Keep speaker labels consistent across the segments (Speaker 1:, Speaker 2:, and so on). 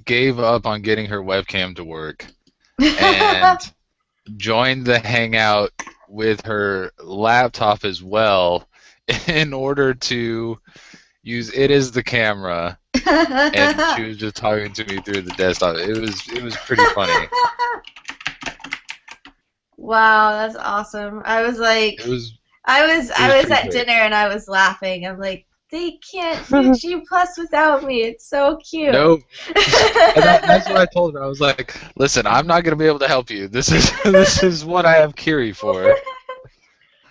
Speaker 1: gave up on getting her webcam to work and joined the Hangout with her laptop as well in order to use it as the camera, and she was just talking to me through the desktop. It was pretty funny.
Speaker 2: Wow, that's awesome. I was like,
Speaker 1: It was it was
Speaker 2: I was
Speaker 1: pretty
Speaker 2: at
Speaker 1: great.
Speaker 2: dinner and I was laughing. I'm like, they can't do G Plus without me. It's so cute.
Speaker 1: Nope. And that's what I told her. I was like, "Listen, I'm not gonna be able to help you. This is this is what I have Kiery for.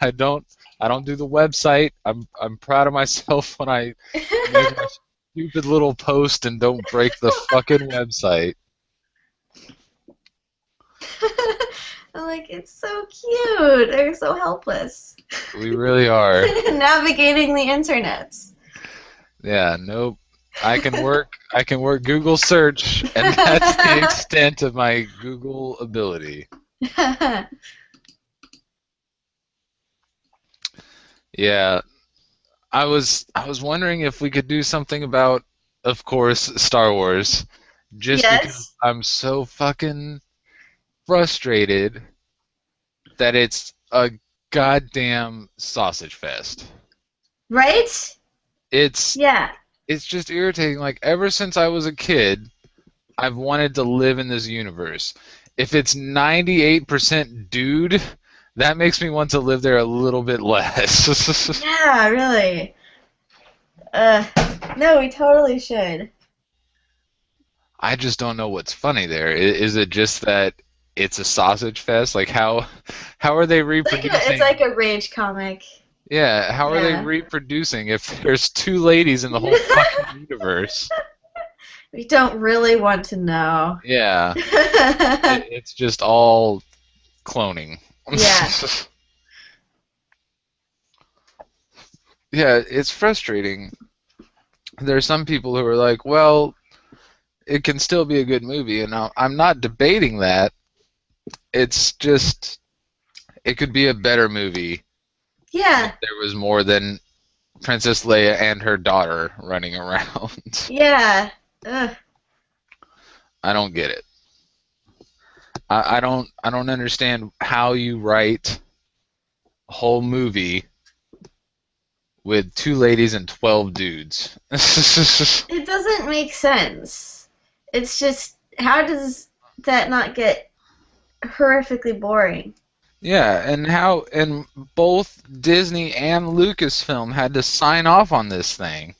Speaker 1: I don't I don't do the website. I'm proud of myself when I make my stupid little post and don't break the fucking website."
Speaker 2: I'm like, it's so cute. They're so helpless.
Speaker 1: We really are.
Speaker 2: Navigating the internet.
Speaker 1: Yeah, nope. I can work Google search, and that's the extent of my Google ability. Yeah, I was wondering if we could do something about, of course, Star Wars, just because
Speaker 2: Yes.
Speaker 1: I'm so fucking frustrated that it's a goddamn sausage fest.
Speaker 2: Right?
Speaker 1: It's
Speaker 2: Yeah.
Speaker 1: it's just irritating. Like ever since I was a kid, I've wanted to live in this universe. If it's 98% dude, that makes me want to live there a little bit less.
Speaker 2: Yeah, really. Uh, no, we totally should.
Speaker 1: I just don't know what's funny there. Is it just that it's a sausage fest? Like how are they
Speaker 2: It's
Speaker 1: reproducing?
Speaker 2: like a rage comic.
Speaker 1: Yeah, how are they
Speaker 2: Yeah.
Speaker 1: reproducing if there's two ladies in the whole fucking universe?
Speaker 2: We don't really want to know.
Speaker 1: Yeah, it's just all cloning.
Speaker 2: Yeah.
Speaker 1: Yeah, it's frustrating. There are some people who are like, well, it can still be a good movie, and I'm not debating that. It's just it could be a better movie if
Speaker 2: Yeah.
Speaker 1: there was more than Princess Leia and her daughter running around.
Speaker 2: Yeah. Ugh.
Speaker 1: I don't get it. I don't understand how you write a whole movie with two ladies and 12 dudes.
Speaker 2: It doesn't make sense. It's just, how does that not get horrifically boring?
Speaker 1: Yeah, and both Disney and Lucasfilm had to sign off on this thing.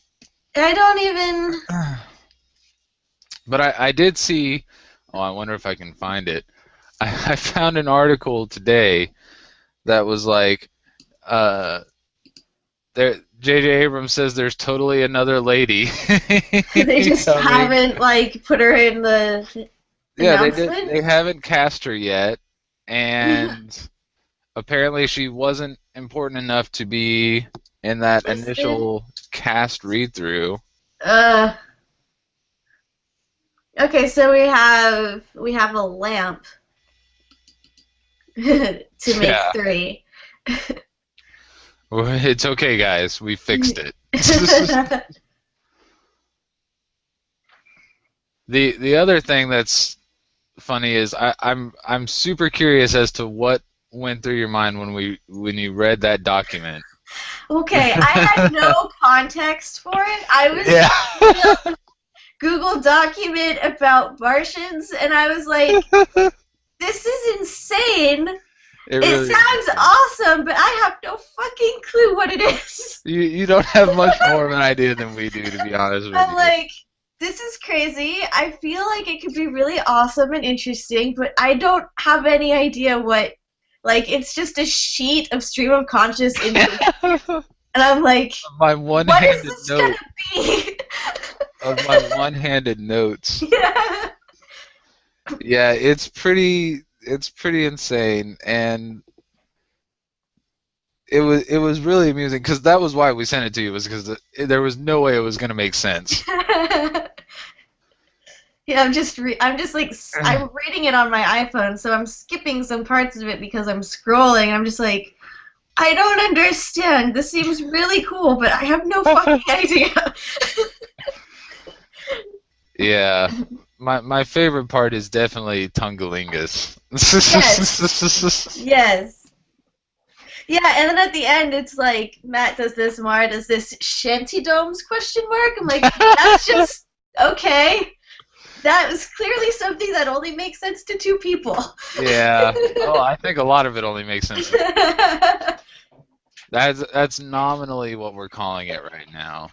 Speaker 2: I don't even.
Speaker 1: But I did see. Oh, I wonder if I can find it. I found an article today that was like, uh, there. J.J. Abrams says there's totally another lady
Speaker 2: They just
Speaker 1: coming.
Speaker 2: haven't, like, put her in the
Speaker 1: Yeah, they did.
Speaker 2: announcement.
Speaker 1: They haven't cast her yet, and apparently she wasn't important enough to be in that
Speaker 2: Listed.
Speaker 1: initial cast read through.
Speaker 2: Uh. Okay, so we have a lamp to make
Speaker 1: Yeah,
Speaker 2: three.
Speaker 1: it's okay, guys. We fixed it. The other thing that's funny is I'm super curious as to what went through your mind when you read that document.
Speaker 2: Okay, I had no context for it. I was
Speaker 1: Yeah,
Speaker 2: just reading a Google document about Martians, and I was like, this is insane.
Speaker 1: it
Speaker 2: It
Speaker 1: really is.
Speaker 2: sounds awesome, but I have no fucking clue what it is.
Speaker 1: You don't have much more of an idea than we do, to be honest with
Speaker 2: I'm
Speaker 1: you.
Speaker 2: like, this is crazy. I feel like it could be really awesome and interesting, but I don't have any idea what. Like, it's just a sheet of stream of conscious information. And I'm like,
Speaker 1: My
Speaker 2: what is
Speaker 1: one-handed
Speaker 2: this gonna
Speaker 1: note
Speaker 2: be?
Speaker 1: of my one-handed notes.
Speaker 2: Yeah.
Speaker 1: Yeah, it's pretty insane, and it was really amusing because that was why we sent it to you was because there was no way it was gonna make sense.
Speaker 2: Yeah, I'm just like I'm reading it on my iPhone, so I'm skipping some parts of it because I'm scrolling. I'm just like, I don't understand. This seems really cool, but I have no fucking idea.
Speaker 1: Yeah. My favorite part is definitely Tungalingus.
Speaker 2: Yes. Yes. Yeah, and then at the end, it's like Matt does this, Mara does this. Shanty domes? Question mark. I'm like, that's just okay. That was clearly something that only makes sense to two people.
Speaker 1: Yeah. Oh, I think a lot of it only makes sense. That's nominally what we're calling it right now.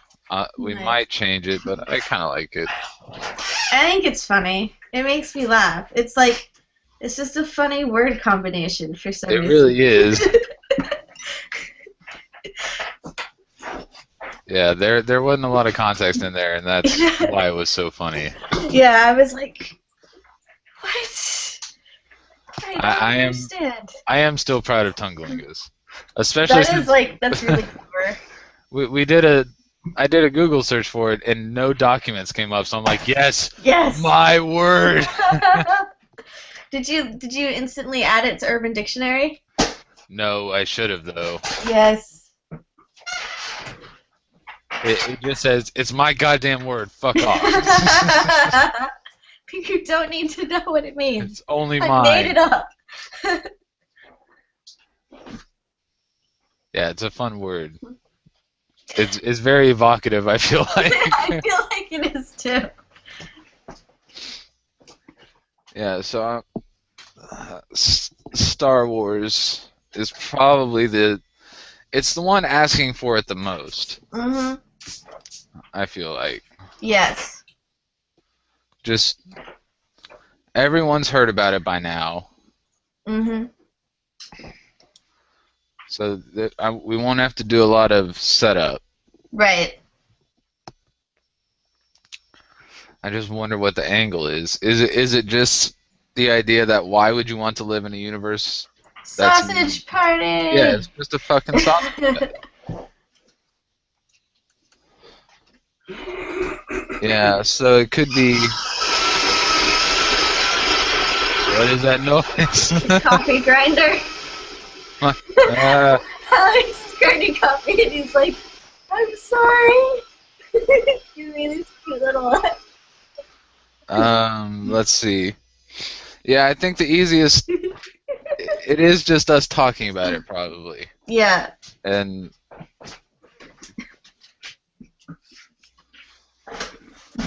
Speaker 1: We
Speaker 2: Nice.
Speaker 1: might change it, but I kind of like it.
Speaker 2: I think it's funny. It makes me laugh. It's like it's just a funny word combination for some
Speaker 1: It
Speaker 2: reason.
Speaker 1: really is. Yeah, there wasn't a lot of context in there, and that's why it was so funny.
Speaker 2: Yeah, I was like, what? I don't
Speaker 1: I am
Speaker 2: understand.
Speaker 1: I am still proud of Tungalingus, especially
Speaker 2: That is
Speaker 1: since
Speaker 2: like that's really clever.
Speaker 1: I did a Google search for it and no documents came up, so I'm like, yes,
Speaker 2: Yes.
Speaker 1: my word.
Speaker 2: Did you instantly add it to Urban Dictionary?
Speaker 1: No, I should have though.
Speaker 2: Yes.
Speaker 1: It just says it's my goddamn word. Fuck off.
Speaker 2: You don't need to know what it means.
Speaker 1: It's only
Speaker 2: I
Speaker 1: mine.
Speaker 2: made it up.
Speaker 1: Yeah, it's a fun word. It's very evocative, I feel like.
Speaker 2: I feel like it is too.
Speaker 1: Yeah, so Star Wars is probably it's the one asking for it the most.
Speaker 2: Mhm.
Speaker 1: I feel like
Speaker 2: Yes.
Speaker 1: just everyone's heard about it by now,
Speaker 2: Mhm.
Speaker 1: so we won't have to do a lot of setup.
Speaker 2: Right.
Speaker 1: I just wonder what the angle is. Is it just the idea that why would you want to live in a universe that's
Speaker 2: Sausage party.
Speaker 1: yeah, it's just a fucking sausage. Yeah, so it could be. What is that noise?
Speaker 2: Coffee grinder. Alex is grinding coffee and he's like, I'm sorry. Give me this cute little one.
Speaker 1: Let's see. Yeah, I think the easiest. It is just us talking about it, probably.
Speaker 2: Yeah.
Speaker 1: And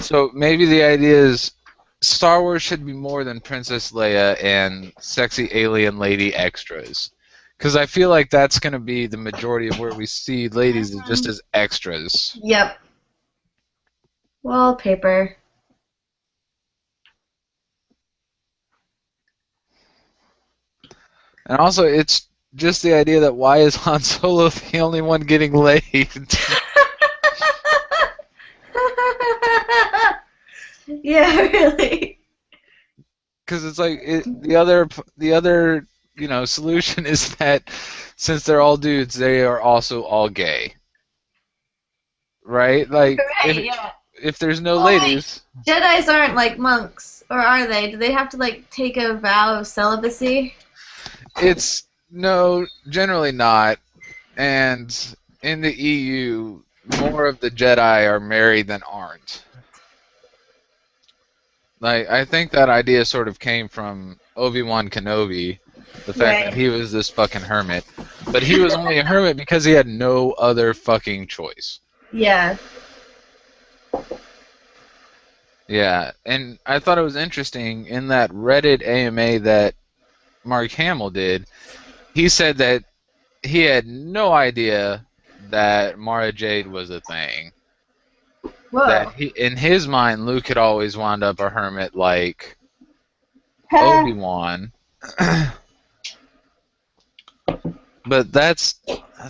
Speaker 1: so maybe the idea is Star Wars should be more than Princess Leia and sexy alien lady extras. Because I feel like that's going to be the majority of where we see ladies is just as extras.
Speaker 2: Yep. Wallpaper.
Speaker 1: And also, it's just the idea that why is Han Solo the only one getting laid?
Speaker 2: Yeah, really.
Speaker 1: Because it's like the other solution is that since they're all dudes, they are also all gay, right? Like
Speaker 2: Right, yeah.
Speaker 1: if there's no
Speaker 2: Oh,
Speaker 1: ladies,
Speaker 2: Jedis aren't like monks, or are they? Do they have to like take a vow of celibacy?
Speaker 1: it's no, generally not. And in the EU, more of the Jedi are married than aren't. Like I think that idea sort of came from Obi-Wan Kenobi, the fact that he was this fucking hermit, but he was only a hermit because he had no other fucking choice.
Speaker 2: Yeah.
Speaker 1: Yeah, and I thought it was interesting in that Reddit AMA that Mark Hamill did. He said that he had no idea that Mara Jade was a thing.
Speaker 2: Whoa.
Speaker 1: That in his mind, Luke had always wound up a hermit like Obi-Wan. But that's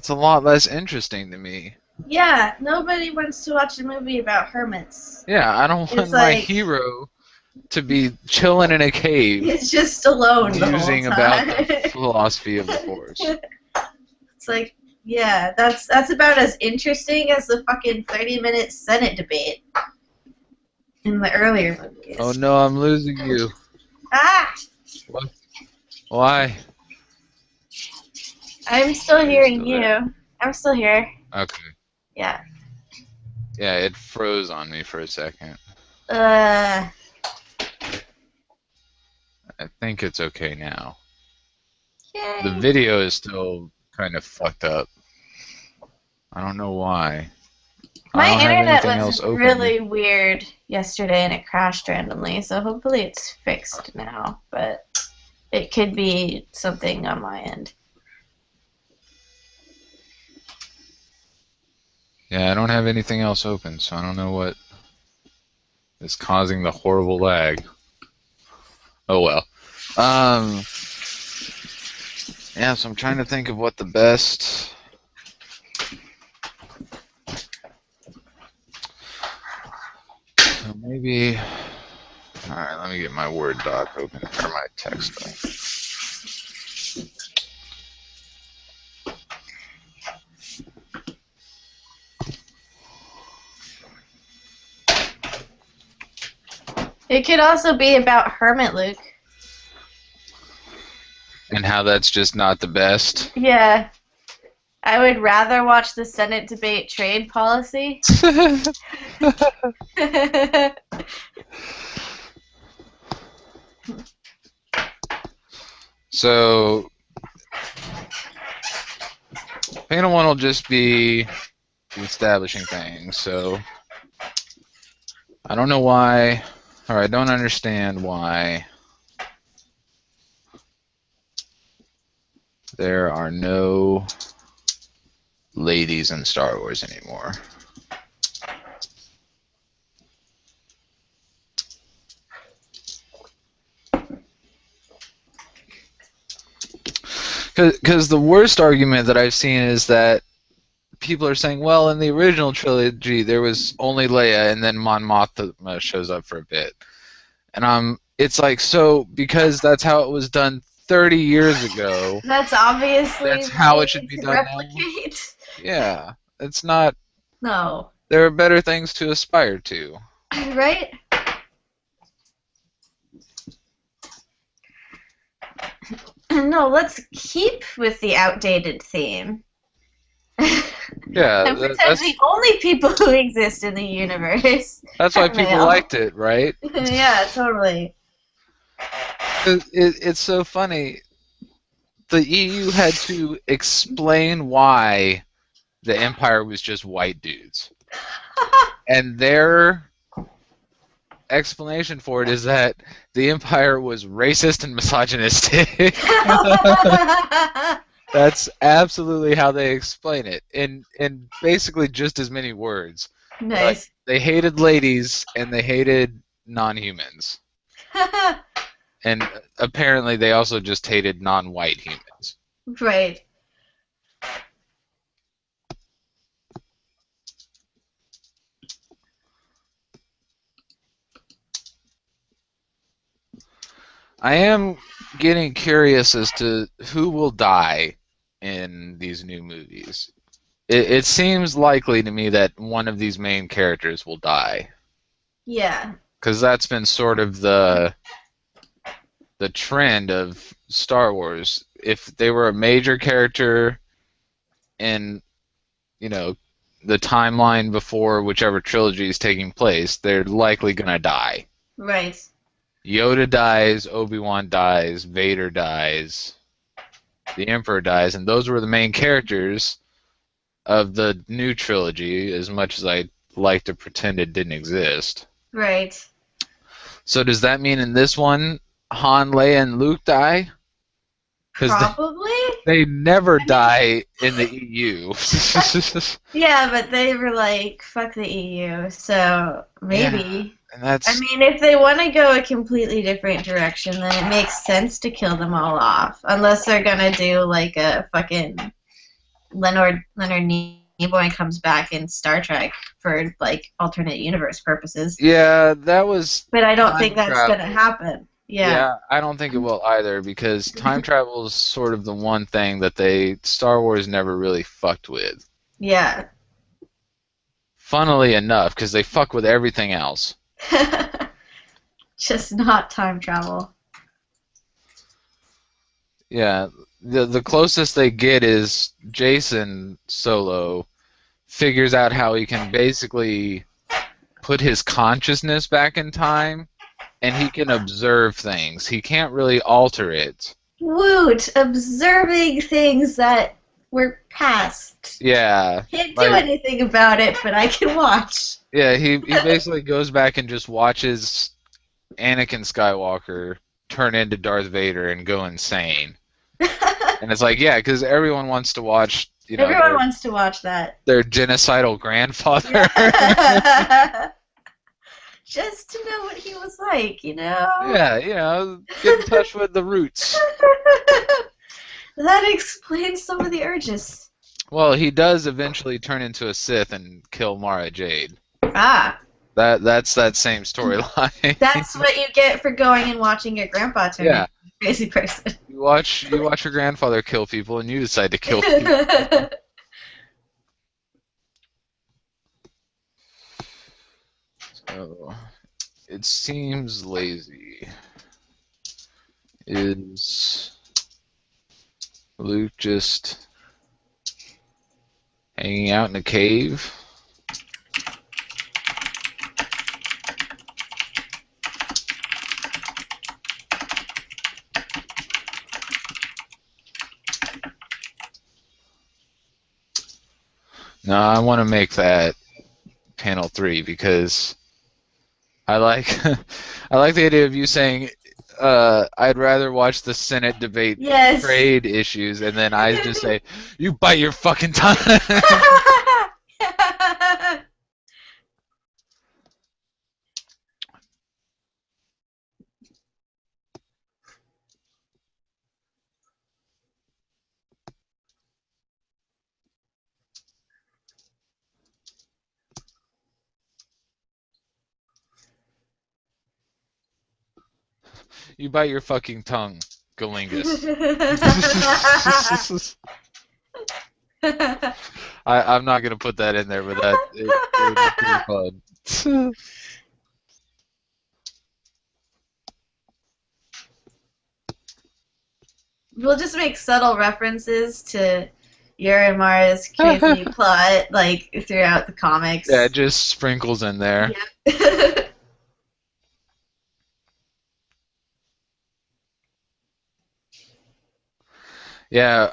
Speaker 1: a lot less interesting to me.
Speaker 2: Yeah, nobody wants to watch a movie about hermits.
Speaker 1: Yeah, I don't want my hero to be chilling in a cave.
Speaker 2: He's just alone
Speaker 1: musing
Speaker 2: the whole time.
Speaker 1: about the philosophy of the Force.
Speaker 2: It's like, yeah, that's about as interesting as the fucking 30-minute Senate debate in the earlier movies.
Speaker 1: Oh no, I'm losing you.
Speaker 2: Ah!
Speaker 1: What? Why?
Speaker 2: I'm still hearing you. I'm still here.
Speaker 1: Okay.
Speaker 2: Yeah.
Speaker 1: Yeah, it froze on me for a second.
Speaker 2: Uh,
Speaker 1: I think it's okay now. The
Speaker 2: yay.
Speaker 1: video is still kind of fucked up. I don't know why. I
Speaker 2: My
Speaker 1: don't have
Speaker 2: internet
Speaker 1: anything
Speaker 2: was
Speaker 1: else open.
Speaker 2: really weird yesterday and it crashed randomly, so hopefully it's fixed now, but it could be something on my end.
Speaker 1: Yeah, I don't have anything else open, so I don't know what is causing the horrible lag. Oh well. Um, yeah, so I'm trying to think of what the best. So maybe. All right, let me get my Word doc open or my text doc.
Speaker 2: It could also be about Hermit Luke.
Speaker 1: And how that's just not the best.
Speaker 2: Yeah. I would rather watch the Senate debate trade policy.
Speaker 1: So, panel one will just be establishing things. So, I don't know why, or I don't understand why there are no ladies in Star Wars anymore. Because the worst argument that I've seen is that people are saying, well, in the original trilogy, there was only Leia, and then Mon Mothma shows up for a bit. And it's like, so because that's how it was done 30 years ago,
Speaker 2: That's obviously
Speaker 1: that's how it should
Speaker 2: made
Speaker 1: be
Speaker 2: to
Speaker 1: done now?
Speaker 2: replicate.
Speaker 1: Yeah, it's not.
Speaker 2: No.
Speaker 1: There are better things to aspire to.
Speaker 2: Right? No, let's keep with the outdated theme.
Speaker 1: Yeah,
Speaker 2: And pretend the only people who exist in the universe
Speaker 1: that's why
Speaker 2: are
Speaker 1: people
Speaker 2: male.
Speaker 1: liked it, right?
Speaker 2: Yeah, totally.
Speaker 1: It's so funny. The EU had to explain why the Empire was just white dudes. And their explanation for it is that the Empire was racist and misogynistic. That's absolutely how they explain it, in basically just as many words.
Speaker 2: Nice.
Speaker 1: They hated ladies and they hated non-humans. And apparently they also just hated non-white humans.
Speaker 2: Right.
Speaker 1: I am getting curious as to who will die in these new movies. It seems likely to me that one of these main characters will die.
Speaker 2: Yeah.
Speaker 1: Because that's been sort of the trend of Star Wars. If they were a major character in, the timeline before whichever trilogy is taking place, they're likely going to die.
Speaker 2: Right.
Speaker 1: Yoda dies, Obi-Wan dies, Vader dies, the Emperor dies, and those were the main characters of the new trilogy, as much as I like to pretend it didn't exist.
Speaker 2: Right. So
Speaker 1: does that mean in this one, Han, Leia, and Luke die?
Speaker 2: Probably.
Speaker 1: They never die in the EU.
Speaker 2: Yeah, but they were like, fuck the EU, so maybe.
Speaker 1: Yeah, and that's...
Speaker 2: I mean, if they want to go a completely different direction, then it makes sense to kill them all off. Unless they're gonna do like a fucking Leonard Nimoy comes back in Star Trek for like alternate universe purposes.
Speaker 1: Yeah, that was...
Speaker 2: But I don't think that's gonna happen. Yeah,
Speaker 1: I don't think it will either, because time travel is sort of the one thing that Star Wars never really fucked with.
Speaker 2: Yeah.
Speaker 1: Funnily enough, because they fuck with everything else.
Speaker 2: Just not time travel.
Speaker 1: Yeah, the closest they get is Jason Solo figures out how he can basically put his consciousness back in time, and he can observe things. He can't really alter it.
Speaker 2: Woot! Observing things that were past.
Speaker 1: Yeah.
Speaker 2: Can't do anything about it, but I can watch.
Speaker 1: Yeah, he basically goes back and just watches Anakin Skywalker turn into Darth Vader and go insane. And it's like, yeah, because everyone wants to watch,
Speaker 2: everyone wants to watch that.
Speaker 1: Their genocidal grandfather.
Speaker 2: Just to know what he was like,
Speaker 1: Yeah, get in touch with the roots.
Speaker 2: That explains some of the urges.
Speaker 1: Well, he does eventually turn into a Sith and kill Mara Jade.
Speaker 2: Ah.
Speaker 1: That's that same storyline.
Speaker 2: That's what you get for going and watching your grandpa turn into a crazy person.
Speaker 1: You watch your grandfather kill people, and you decide to kill people. So, it seems lazy. Is Luke just hanging out in a cave? No, I want to make that panel 3 because I like I like the idea of you saying I'd rather watch the Senate debate trade issues, and then I just say, you bite your fucking tongue. You bite your fucking tongue, Galingus. I'm not gonna put that in there, but it would be pretty fun.
Speaker 2: We'll just make subtle references to Yer and Mara's crazy plot, like, throughout the comics.
Speaker 1: Yeah, just sprinkles in there.
Speaker 2: Yep.
Speaker 1: Yeah,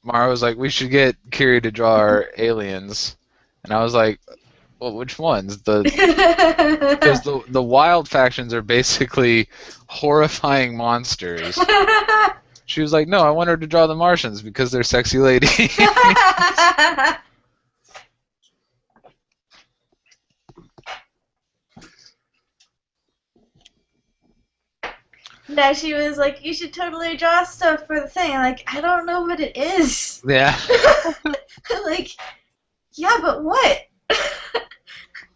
Speaker 1: Mara was like, we should get Kiery to draw our aliens. And I was like, well, which ones? Because the wild factions are basically horrifying monsters. She was like, no, I want her to draw the Martians because they're sexy ladies.
Speaker 2: No, she was like, you should totally draw stuff for the thing. Like, I don't know what it is.
Speaker 1: Yeah.
Speaker 2: Like, yeah, but what?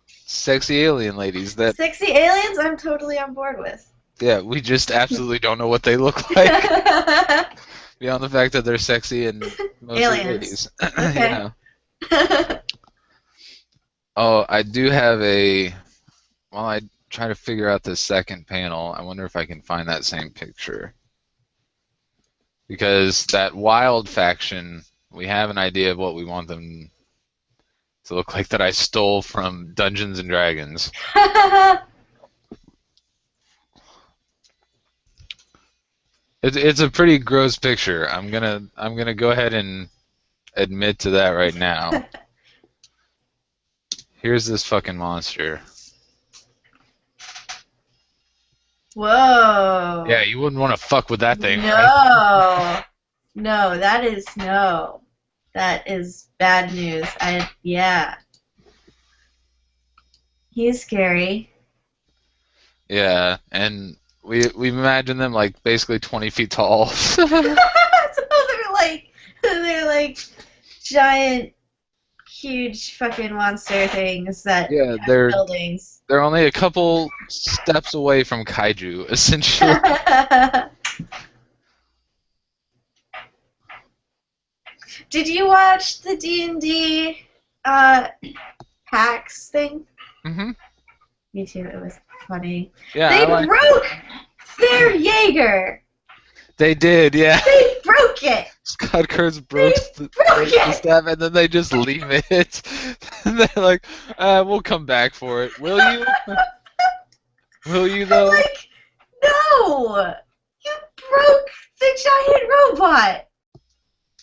Speaker 1: Sexy alien ladies.
Speaker 2: Sexy aliens I'm totally on board with.
Speaker 1: Yeah, we just absolutely don't know what they look like. Beyond the fact that they're sexy and mostly ladies.
Speaker 2: Okay.
Speaker 1: Yeah. Oh, I do have while I try to figure out the second panel, I wonder if I can find that same picture. Because that wild faction, we have an idea of what we want them to look like that I stole from Dungeons and Dragons. It's a pretty gross picture. I'm gonna go ahead and admit to that right now. Here's this fucking monster.
Speaker 2: Whoa.
Speaker 1: Yeah, you wouldn't want to fuck with that thing.
Speaker 2: No.
Speaker 1: Right?
Speaker 2: No, that is bad news. Yeah. He's scary.
Speaker 1: Yeah, and we imagine them like basically 20 feet tall.
Speaker 2: So they're like giant, huge fucking monster things that
Speaker 1: yeah,
Speaker 2: have buildings.
Speaker 1: They're only a couple steps away from kaiju, essentially.
Speaker 2: Did you watch the D&D PAX thing?
Speaker 1: Mm-hmm.
Speaker 2: Me too. It was funny.
Speaker 1: Yeah,
Speaker 2: they broke their Jaeger.
Speaker 1: They did, yeah.
Speaker 2: They broke it.
Speaker 1: Scott Kurtz broke the staff, and then they just leave it. They're like, we'll come back for it. Will you? Will you
Speaker 2: I'm
Speaker 1: though?
Speaker 2: like, no! You broke the giant robot!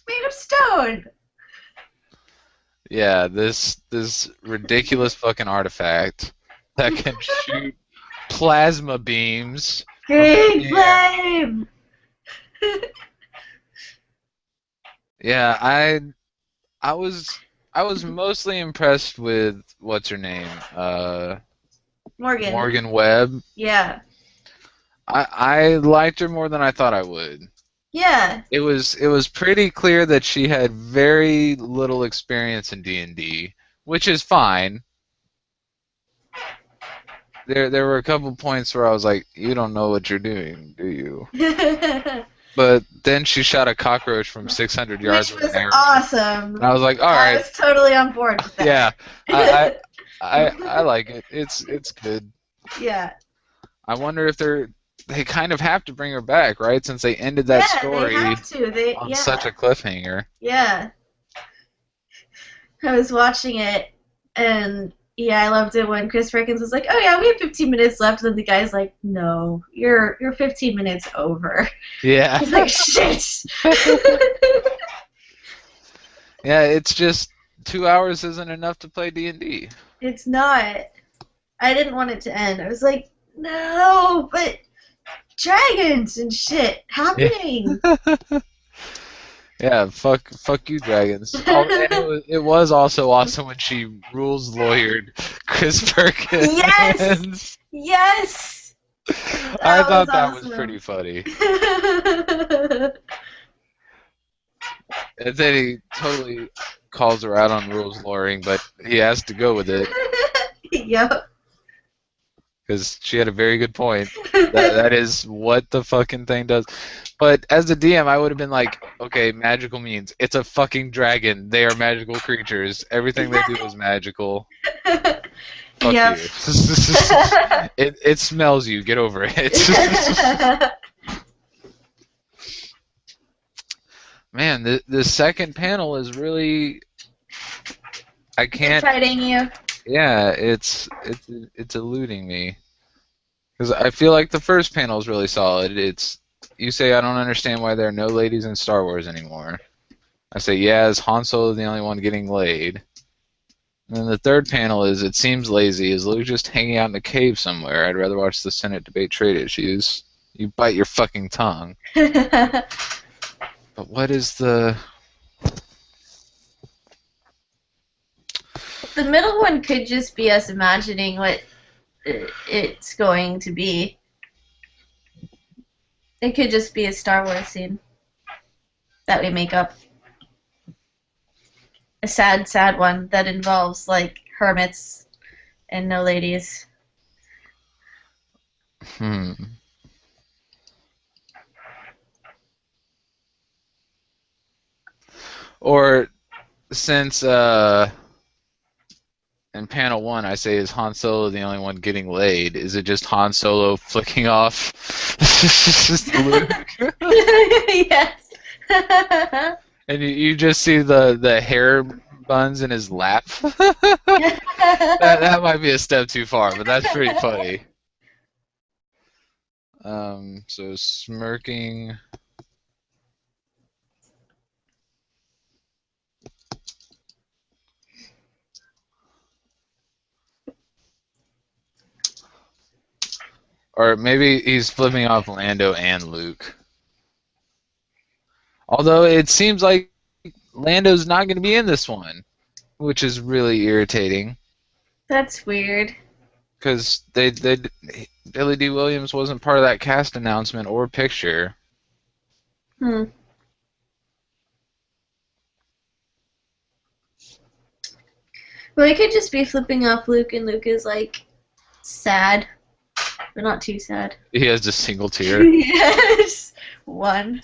Speaker 2: Made of stone!
Speaker 1: Yeah, this ridiculous fucking artifact that can shoot plasma beams from
Speaker 2: Green
Speaker 1: the air.
Speaker 2: flame!
Speaker 1: Yeah, I was I was mostly impressed with what's her name,
Speaker 2: Morgan.
Speaker 1: Morgan Webb.
Speaker 2: Yeah.
Speaker 1: I liked her more than I thought I would.
Speaker 2: Yeah.
Speaker 1: It was pretty clear that she had very little experience in D&D, which is fine. There were a couple points where I was like, you don't know what you're doing, do you? But then she shot a cockroach from 600 yards
Speaker 2: Which
Speaker 1: with an
Speaker 2: was
Speaker 1: arrow.
Speaker 2: awesome.
Speaker 1: And I was like, all
Speaker 2: I
Speaker 1: right,
Speaker 2: was totally on board with that.
Speaker 1: yeah, I like it. It's good.
Speaker 2: Yeah.
Speaker 1: I wonder if they kind of have to bring her back, right? Since they ended that
Speaker 2: Yeah, they
Speaker 1: story
Speaker 2: have to.
Speaker 1: on such a cliffhanger.
Speaker 2: Yeah. I was watching it, and yeah, I loved it when Chris Perkins was like, "Oh yeah, we have 15 minutes left," and the guy's like, "No, you're 15 minutes over."
Speaker 1: Yeah.
Speaker 2: He's like, "Shit."
Speaker 1: Yeah, it's just 2 hours isn't enough to play D&D.
Speaker 2: It's not. I didn't want it to end. I was like, "No, but dragons and shit happening."
Speaker 1: Yeah, fuck you, dragons. Oh, and it was also awesome when she rules lawyered Chris Perkins.
Speaker 2: Yes! Yes!
Speaker 1: I thought
Speaker 2: was
Speaker 1: that was
Speaker 2: awesome.
Speaker 1: pretty funny. And then he totally calls her out on rules lawyering, but he has to go with it
Speaker 2: Yep.
Speaker 1: because she had a very good point. That is what the fucking thing does. But as a DM, I would have been like, okay, magical means it's a fucking dragon. They are magical creatures. Everything they do is magical. Fuck
Speaker 2: Yep.
Speaker 1: you. It smells you. Get over it. Man, the second panel is really. I can't.
Speaker 2: Exciting you.
Speaker 1: Yeah, it's eluding me because I feel like the first panel is really solid. It's you say I don't understand why there are no ladies in Star Wars anymore. I say yeah, is Han Solo the only one getting laid? And then the third panel is it seems lazy. Is Luke just hanging out in a cave somewhere? I'd rather watch the Senate debate trade issues. You bite your fucking tongue. But what is the?
Speaker 2: The middle one could just be us imagining what it's going to be. It could just be a Star Wars scene that we make up. A sad, sad one that involves, like, hermits and no ladies.
Speaker 1: Or since in panel one I say is Han Solo the only one getting laid? Is it just Han Solo flicking off Luke?
Speaker 2: Yes.
Speaker 1: And you just see the hair buns in his lap. that might be a step too far, but that's pretty funny. So smirking. Or maybe he's flipping off Lando and Luke. Although it seems like Lando's not going to be in this one, which is really irritating.
Speaker 2: That's weird.
Speaker 1: Because Billy D. Williams wasn't part of that cast announcement or picture.
Speaker 2: Well, he could just be flipping off Luke, and Luke is, like, sad. But not too sad.
Speaker 1: He has a single tear.
Speaker 2: Yes! One.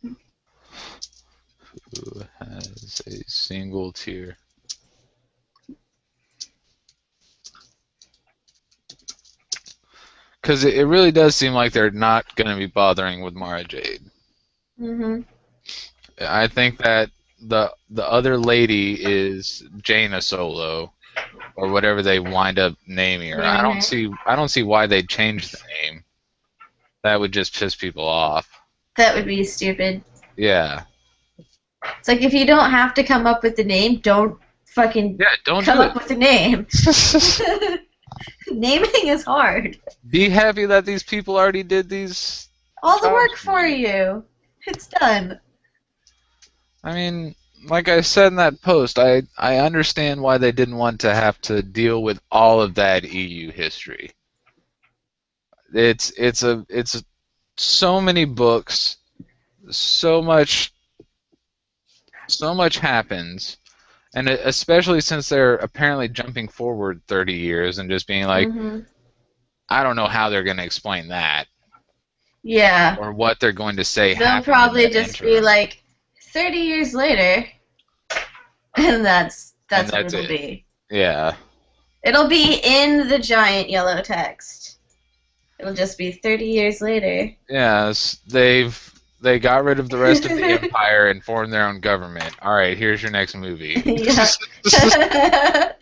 Speaker 1: Who has a single tear? Because it really does seem like they're not going to be bothering with Mara Jade.
Speaker 2: Mm-hmm.
Speaker 1: I think that the other lady is Jaina Solo or whatever they wind up naming her.
Speaker 2: Mhm.
Speaker 1: I don't see why they'd change the name. That would just piss people off.
Speaker 2: That would be stupid.
Speaker 1: Yeah.
Speaker 2: It's like if you don't have to come up with the name, don't fucking
Speaker 1: Yeah, don't
Speaker 2: come
Speaker 1: do
Speaker 2: up
Speaker 1: it.
Speaker 2: with the name. Naming is hard.
Speaker 1: Be happy that these people already did these
Speaker 2: All the
Speaker 1: jobs
Speaker 2: work
Speaker 1: for
Speaker 2: for
Speaker 1: you.
Speaker 2: you. It's done.
Speaker 1: I mean, like I said in that post, I understand why they didn't want to have to deal with all of that EU history. It's so many books, so much so much happens, and especially since they're apparently jumping forward 30 years and just being like,
Speaker 2: Hmm.
Speaker 1: I don't know how they're going to explain that
Speaker 2: Yeah.
Speaker 1: or what they're going to say
Speaker 2: They'll
Speaker 1: happened in
Speaker 2: probably
Speaker 1: that
Speaker 2: just be
Speaker 1: interim,
Speaker 2: like 30 years later, and
Speaker 1: and
Speaker 2: that's what
Speaker 1: that's
Speaker 2: it'll
Speaker 1: it.
Speaker 2: be.
Speaker 1: Yeah.
Speaker 2: It'll be in the giant yellow text. It'll just be 30 years later.
Speaker 1: Yes, they got rid of the rest of the empire and formed their own government. All right, here's your next movie.
Speaker 2: Yeah.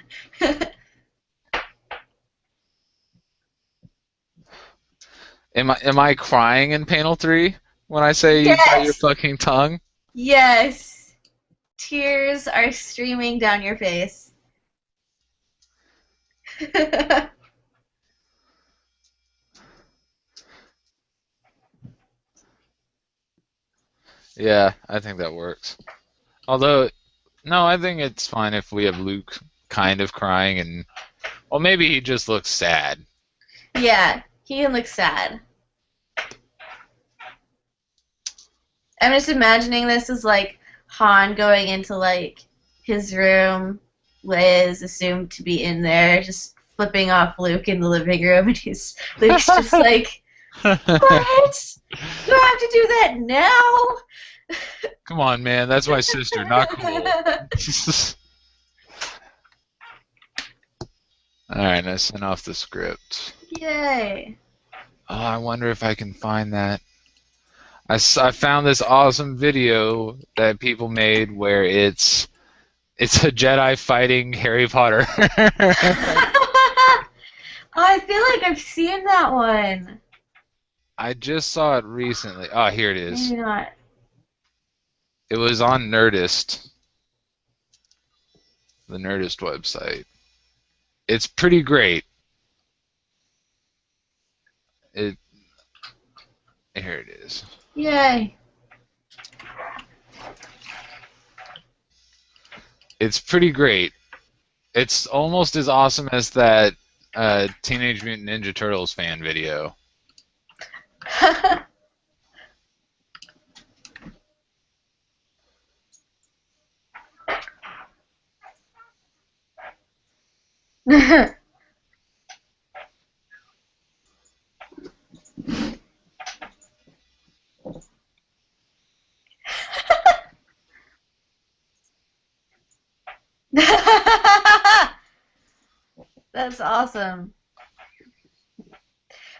Speaker 1: Am I crying in panel 3 when I say you bite your
Speaker 2: Yes!
Speaker 1: fucking tongue?
Speaker 2: Yes! Tears are streaming down your face.
Speaker 1: Yeah, I think that works. Although, no, I think it's fine if we have Luke kind of crying and well, maybe he just looks sad.
Speaker 2: Yeah, he can look sad. I'm just imagining this as like Han going into like his room, Liz assumed to be in there, just flipping off Luke in the living room, and Luke's just like, "What? You have to do that now?"
Speaker 1: Come on, man, that's my sister. Not cool. All right, I sent off the script.
Speaker 2: Yay!
Speaker 1: Oh, I wonder if I can find that. I found this awesome video that people made where it's a Jedi fighting Harry Potter.
Speaker 2: Oh, I feel like I've seen that one.
Speaker 1: I just saw it recently. Oh, here it is.
Speaker 2: Maybe not.
Speaker 1: It was on Nerdist, the Nerdist website. It's pretty great. It Here it is.
Speaker 2: Yay!
Speaker 1: It's pretty great. It's almost as awesome as that Teenage Mutant Ninja Turtles fan video.
Speaker 2: That's awesome.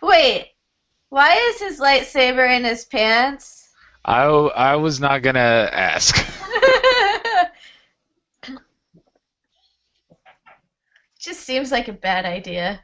Speaker 2: Wait, why is his lightsaber in his pants?
Speaker 1: I was not gonna ask.
Speaker 2: Just seems like a bad idea.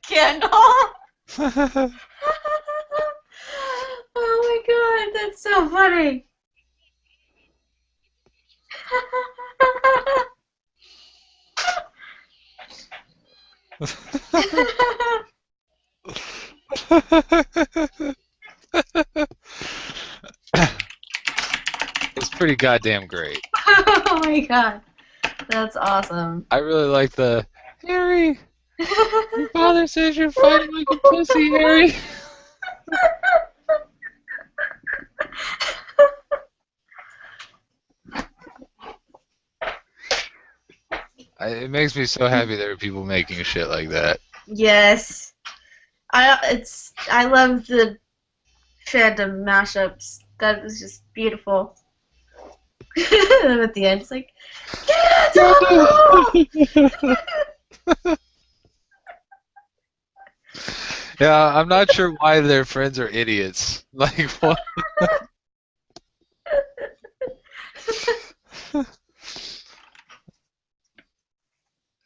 Speaker 2: Candle. Oh my god, that's so funny.
Speaker 1: It's pretty goddamn great.
Speaker 2: Oh my god, that's awesome.
Speaker 1: I really like the Harry. Your father says you're fighting like a pussy, Harry. It makes me so happy there are people making shit like that.
Speaker 2: Yes, I love the fandom mashups. That was just beautiful. And at the end, it's like,
Speaker 1: Yeah, I'm not sure why their friends are idiots. Like, what?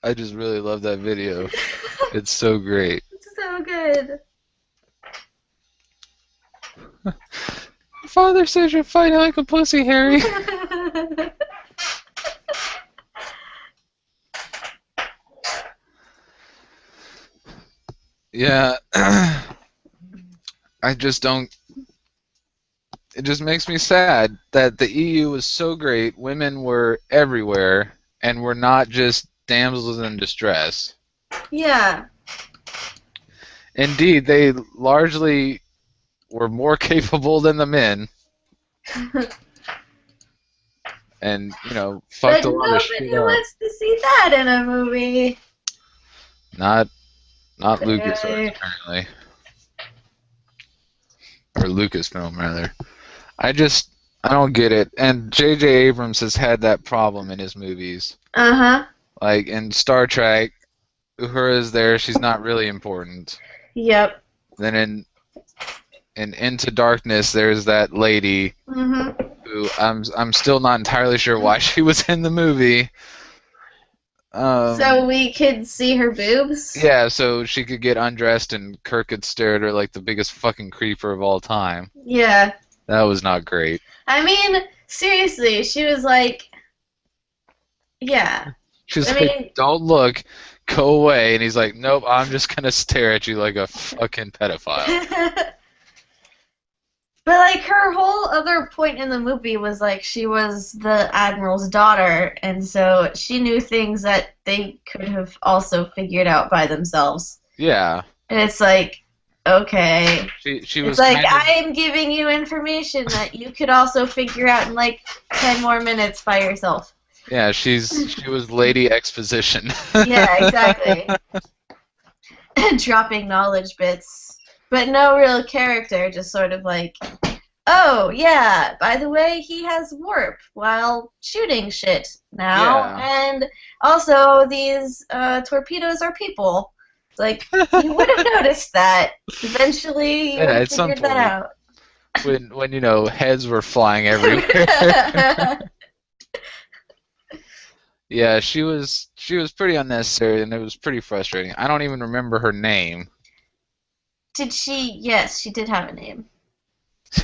Speaker 1: I just really love that video. It's so great.
Speaker 2: It's so good.
Speaker 1: Your father says you're fighting like a pussy, Harry. Yeah, I just don't. It just makes me sad that the EU was so great, women were everywhere, and were not just damsels in distress.
Speaker 2: Yeah.
Speaker 1: Indeed, they largely were more capable than the men, and fucked
Speaker 2: But
Speaker 1: a lot of shit
Speaker 2: nobody
Speaker 1: up.
Speaker 2: wants to see that in a movie.
Speaker 1: Not LucasArts
Speaker 2: Clearly.
Speaker 1: apparently, or Lucasfilm rather. I don't get it. And J.J. Abrams has had that problem in his movies.
Speaker 2: Uh-huh.
Speaker 1: Like in Star Trek, Uhura's there. She's not really important.
Speaker 2: Yep.
Speaker 1: Then in Into Darkness, there's that lady
Speaker 2: Mm-hmm.
Speaker 1: who I'm still not entirely sure why she was in the movie.
Speaker 2: So we could see her boobs?
Speaker 1: Yeah, so she could get undressed and Kirk could stare at her like the biggest fucking creeper of all time.
Speaker 2: Yeah.
Speaker 1: That was not great.
Speaker 2: I mean, seriously, she was like, yeah.
Speaker 1: She's
Speaker 2: I
Speaker 1: like,
Speaker 2: mean,
Speaker 1: don't look, go away. And he's like, nope, I'm just going to stare at you like a fucking pedophile.
Speaker 2: but like her whole other point in the movie was like she was the admiral's daughter, and so she knew things that they could have also figured out by themselves.
Speaker 1: Yeah.
Speaker 2: And it's like, okay.
Speaker 1: She was
Speaker 2: It's like,
Speaker 1: kind of...
Speaker 2: I am giving you information that you could also figure out in like 10 more minutes by yourself.
Speaker 1: Yeah, she was Lady Exposition.
Speaker 2: Yeah, exactly. Dropping knowledge bits. But no real character, just sort of like, oh, yeah, by the way, he has warp while shooting shit now.
Speaker 1: Yeah.
Speaker 2: And also, these torpedoes are people. It's like, you would have noticed that. Eventually, you would have
Speaker 1: at some
Speaker 2: figured that
Speaker 1: point, when heads were flying everywhere.
Speaker 2: out.
Speaker 1: Yeah, she was pretty unnecessary, and it was pretty frustrating. I don't even remember her name.
Speaker 2: Did she? Yes, she did have a name.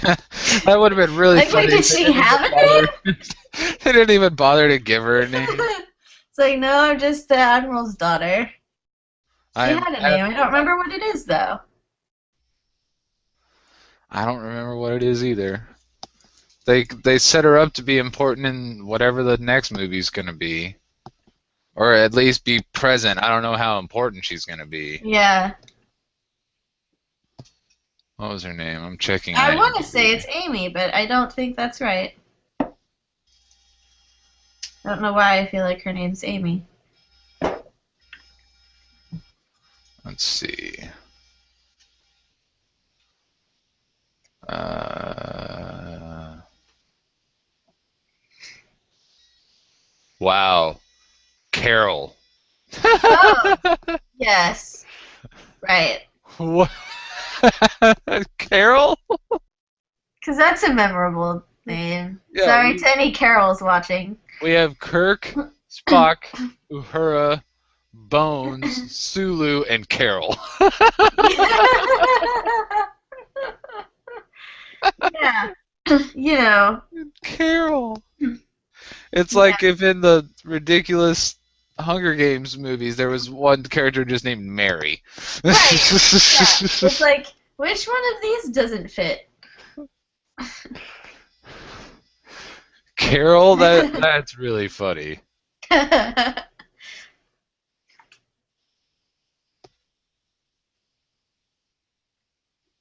Speaker 1: That would have been really
Speaker 2: Like,
Speaker 1: funny.
Speaker 2: wait, did she have a name?
Speaker 1: They didn't even bother to give her a name.
Speaker 2: It's like, no, I'm just the admiral's daughter. She
Speaker 1: I'm
Speaker 2: had a name. I don't
Speaker 1: adamant about
Speaker 2: remember what it is though.
Speaker 1: I don't remember what it is either. They set her up to be important in whatever the next movie's gonna be, or at least be present. I don't know how important she's gonna be.
Speaker 2: Yeah.
Speaker 1: What was her name? I'm checking
Speaker 2: I want to say
Speaker 1: IMDb.
Speaker 2: it's Amy, but I don't think that's right. I don't know why I feel like her name's Amy.
Speaker 1: Let's see. Uh, wow, Carol.
Speaker 2: Oh, yes. Right.
Speaker 1: What? Carol?
Speaker 2: Because that's a memorable name.
Speaker 1: Yeah,
Speaker 2: Sorry to any Carols watching.
Speaker 1: we have Kirk, Spock, Uhura, Bones, Sulu, and Carol.
Speaker 2: Yeah. You know.
Speaker 1: Carol. It's
Speaker 2: Yeah.
Speaker 1: like if in the ridiculous Hunger Games movies there was one character just named Mary.
Speaker 2: Right. Yeah. It's like, which one of these doesn't fit?
Speaker 1: Carol, that's really funny.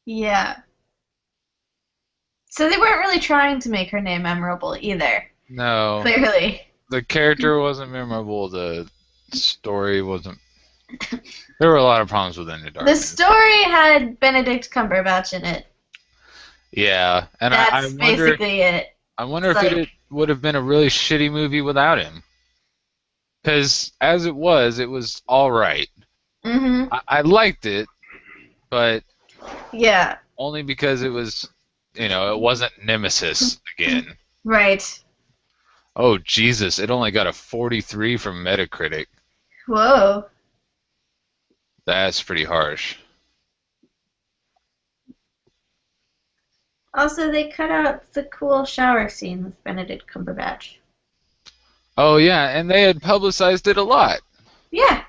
Speaker 2: Yeah. So they weren't really trying to make her name memorable either.
Speaker 1: No,
Speaker 2: Clearly.
Speaker 1: the character wasn't memorable. The story wasn't. There were a lot of problems with Into
Speaker 2: The
Speaker 1: Darkness.
Speaker 2: story had Benedict Cumberbatch in it.
Speaker 1: Yeah, and I
Speaker 2: That's
Speaker 1: wonder.
Speaker 2: basically it.
Speaker 1: I wonder if
Speaker 2: It's
Speaker 1: it would have been a really shitty movie without him. Because as it was all right.
Speaker 2: Mm-hmm.
Speaker 1: I liked it, but
Speaker 2: Yeah.
Speaker 1: only because it was, it wasn't Nemesis again.
Speaker 2: Right.
Speaker 1: Oh, Jesus, it only got a 43 from Metacritic.
Speaker 2: Whoa.
Speaker 1: That's pretty harsh.
Speaker 2: Also, they cut out the cool shower scene with Benedict Cumberbatch.
Speaker 1: Oh, yeah, and they had publicized it a lot.
Speaker 2: Yeah.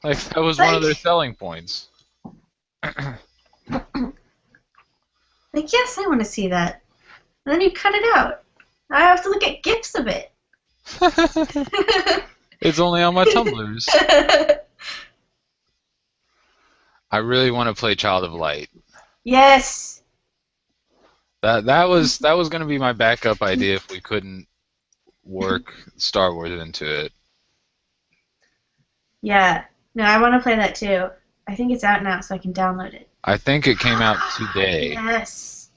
Speaker 1: Like, that was one of their selling points.
Speaker 2: Like, yes, I want to see that. And then you cut it out. I have to look at GIFs of it.
Speaker 1: It's only on my Tumblrs. I really want to play Child of Light.
Speaker 2: Yes.
Speaker 1: That was going to be my backup idea if we couldn't work Star Wars into it.
Speaker 2: Yeah. No, I want to play that too. I think it's out now, so I can download it.
Speaker 1: I think it came out today.
Speaker 2: Yes.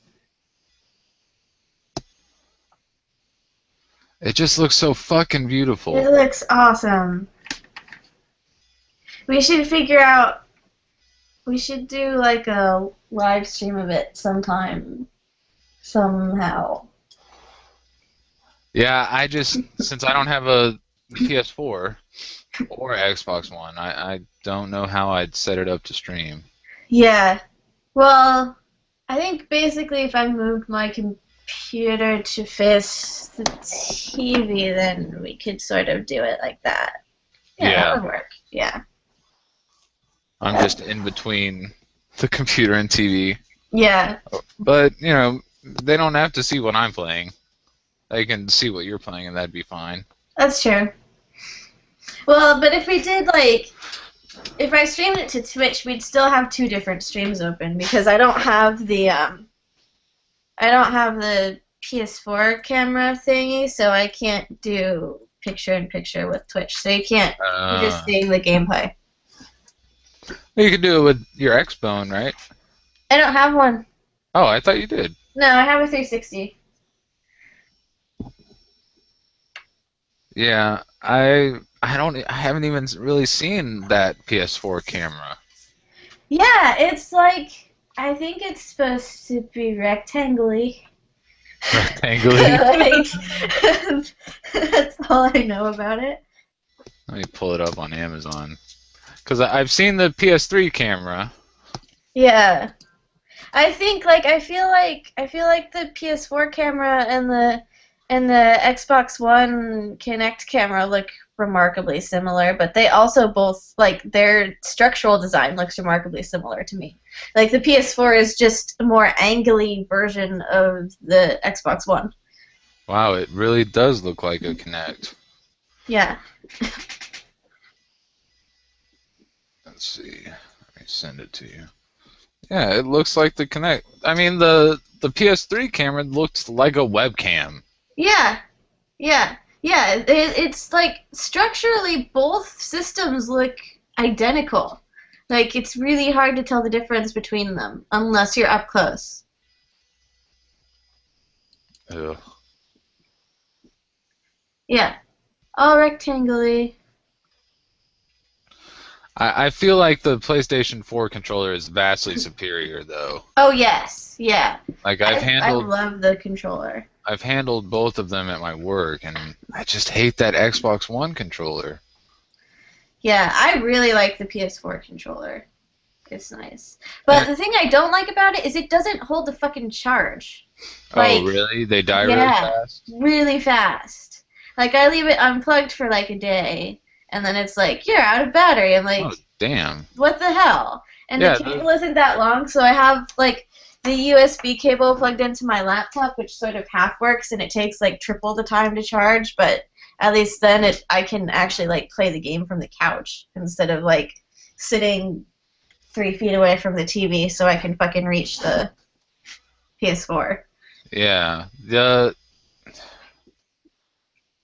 Speaker 1: It just looks so fucking beautiful.
Speaker 2: It looks awesome. We should figure out. We should do like a live stream of it sometime. Somehow.
Speaker 1: Yeah, since I don't have a PS4 or Xbox One, I don't know how I'd set it up to stream.
Speaker 2: Yeah. Well, I think basically if I moved my computer to face the TV, then we could sort of do it like that. Yeah,
Speaker 1: Yeah.
Speaker 2: that would work. Yeah.
Speaker 1: I'm just in between the computer and TV.
Speaker 2: Yeah.
Speaker 1: But, they don't have to see what I'm playing. They can see what you're playing, and that'd be fine.
Speaker 2: That's true. Well, but if we did if I streamed it to Twitch, we'd still have two different streams open because I don't have the PS4 camera thingy, so I can't do picture-in-picture with Twitch. So you can't. You're just seeing the gameplay.
Speaker 1: You can do it with your Xbone, right?
Speaker 2: I don't have one.
Speaker 1: Oh, I thought you did.
Speaker 2: No, I have a 360.
Speaker 1: Yeah, I haven't even really seen that PS4 camera.
Speaker 2: Yeah, it's like I think it's supposed to be rectangly.
Speaker 1: Rectangly.
Speaker 2: That's all I know about it.
Speaker 1: Let me pull it up on Amazon. Because I've seen the PS3 camera.
Speaker 2: Yeah. I think I feel like the PS4 camera and the and the Xbox One Kinect camera look remarkably similar, but they also both, like, their structural design looks remarkably similar to me. Like, the PS4 is just a more angly version of the Xbox One.
Speaker 1: Wow, it really does look like a Kinect.
Speaker 2: Yeah.
Speaker 1: Let's see. Let me send it to you. Yeah, it looks like the Kinect. I mean, the PS3 camera looks like a webcam.
Speaker 2: Yeah. Yeah. Yeah. It's like structurally both systems look identical. Like, it's really hard to tell the difference between them unless you're up close.
Speaker 1: Ugh.
Speaker 2: Yeah. All rectangular.
Speaker 1: I feel like the PlayStation 4 controller is vastly superior, though.
Speaker 2: Oh, yes. Yeah.
Speaker 1: Like
Speaker 2: I love the controller.
Speaker 1: I've handled both of them at my work, and I just hate that Xbox One controller.
Speaker 2: Yeah, I really like the PS4 controller. It's nice. But the thing I don't like about it is it doesn't hold the fucking charge. Like,
Speaker 1: Oh, really? They die really
Speaker 2: yeah,
Speaker 1: fast?
Speaker 2: really fast. Like, I leave it unplugged for like a day, and then it's like, you're out of battery. I'm like,
Speaker 1: Oh, damn.
Speaker 2: what the hell? And
Speaker 1: Yeah,
Speaker 2: the cable isn't that long, so I have, like, the USB cable plugged into my laptop, which sort of half works, and it takes, like, triple the time to charge, but at least then I can actually, like, play the game from the couch instead of, like, sitting 3 feet away from the TV so I can fucking reach the PS4.
Speaker 1: Yeah.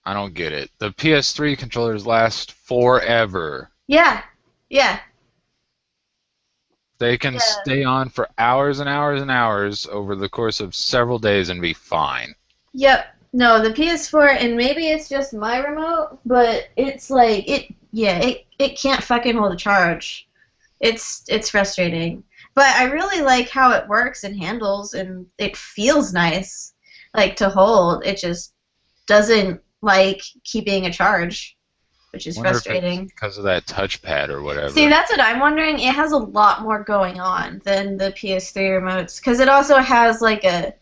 Speaker 1: I don't get it. The PS3 controllers last forever.
Speaker 2: Yeah, yeah.
Speaker 1: They can stay on for hours and hours and hours over the course of several days and be fine.
Speaker 2: Yep. No, the PS4, and maybe it's just my remote, but it's like, it can't fucking hold a charge. It's frustrating. But I really like how it works and handles, and it feels nice, like, to hold. It just doesn't like keeping a charge, which is frustrating.
Speaker 1: Because of that touchpad or whatever.
Speaker 2: See, that's what I'm wondering. It has a lot more going on than the PS3 remotes, because it also has, like, a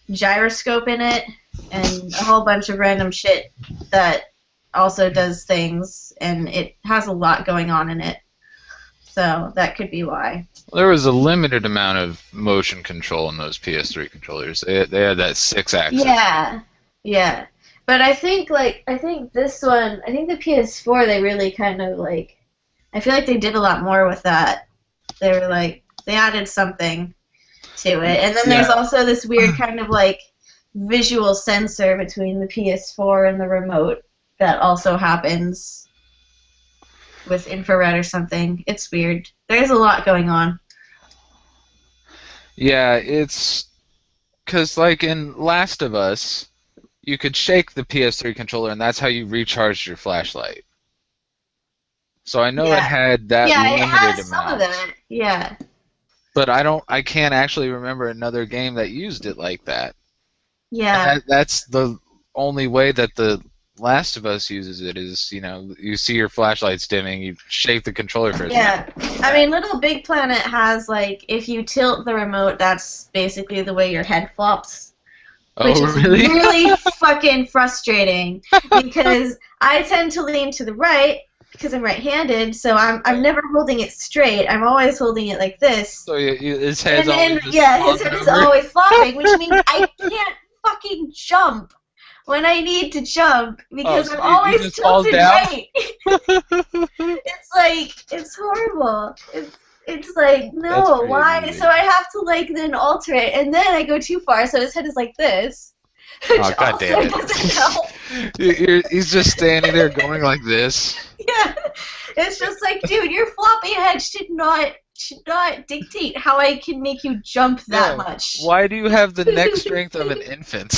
Speaker 2: gyroscope in it and a whole bunch of random shit that also does things, and it has a lot going on in it. So that could be why.
Speaker 1: There was a limited amount of motion control in those PS3 controllers. They had that 6-axis.
Speaker 2: Yeah, yeah. But I think this one, I think the PS4, they really kind of, like, I feel like they did a lot more with that. They were like, they added something to it. And then there's also this weird kind of, like, visual sensor between the PS4 and the remote that also happens with infrared or something. It's weird. There's a lot going on.
Speaker 1: Yeah, it's because, like, in Last of Us, you could shake the PS3 controller, and that's how you recharged your flashlight. So I know it had that limited
Speaker 2: it has
Speaker 1: amount.
Speaker 2: some of that. Yeah.
Speaker 1: But I can't actually remember another game that used it like that.
Speaker 2: Yeah.
Speaker 1: And that's the only way that the Last of Us uses it is, you see your flashlights dimming, you shake the controller for a second.
Speaker 2: Yeah. I mean, Little Big Planet has, like, if you tilt the remote, that's basically the way your head flops. Which is really fucking frustrating because I tend to lean to the right because I'm right-handed, so I'm never holding it straight. I'm always holding it like this.
Speaker 1: So his head's
Speaker 2: his head is always flopping, which means I can't fucking jump when I need to jump because I'm always tilted right. It's horrible. It's like, no, why? So I have to, like, then alter it, and then I go too far, so his head is like this.
Speaker 1: Oh, God damn it. He's just standing there going like this.
Speaker 2: Yeah. It's just like, dude, your floppy head should not dictate how I can make you jump that much.
Speaker 1: Why do you have the neck strength of an infant?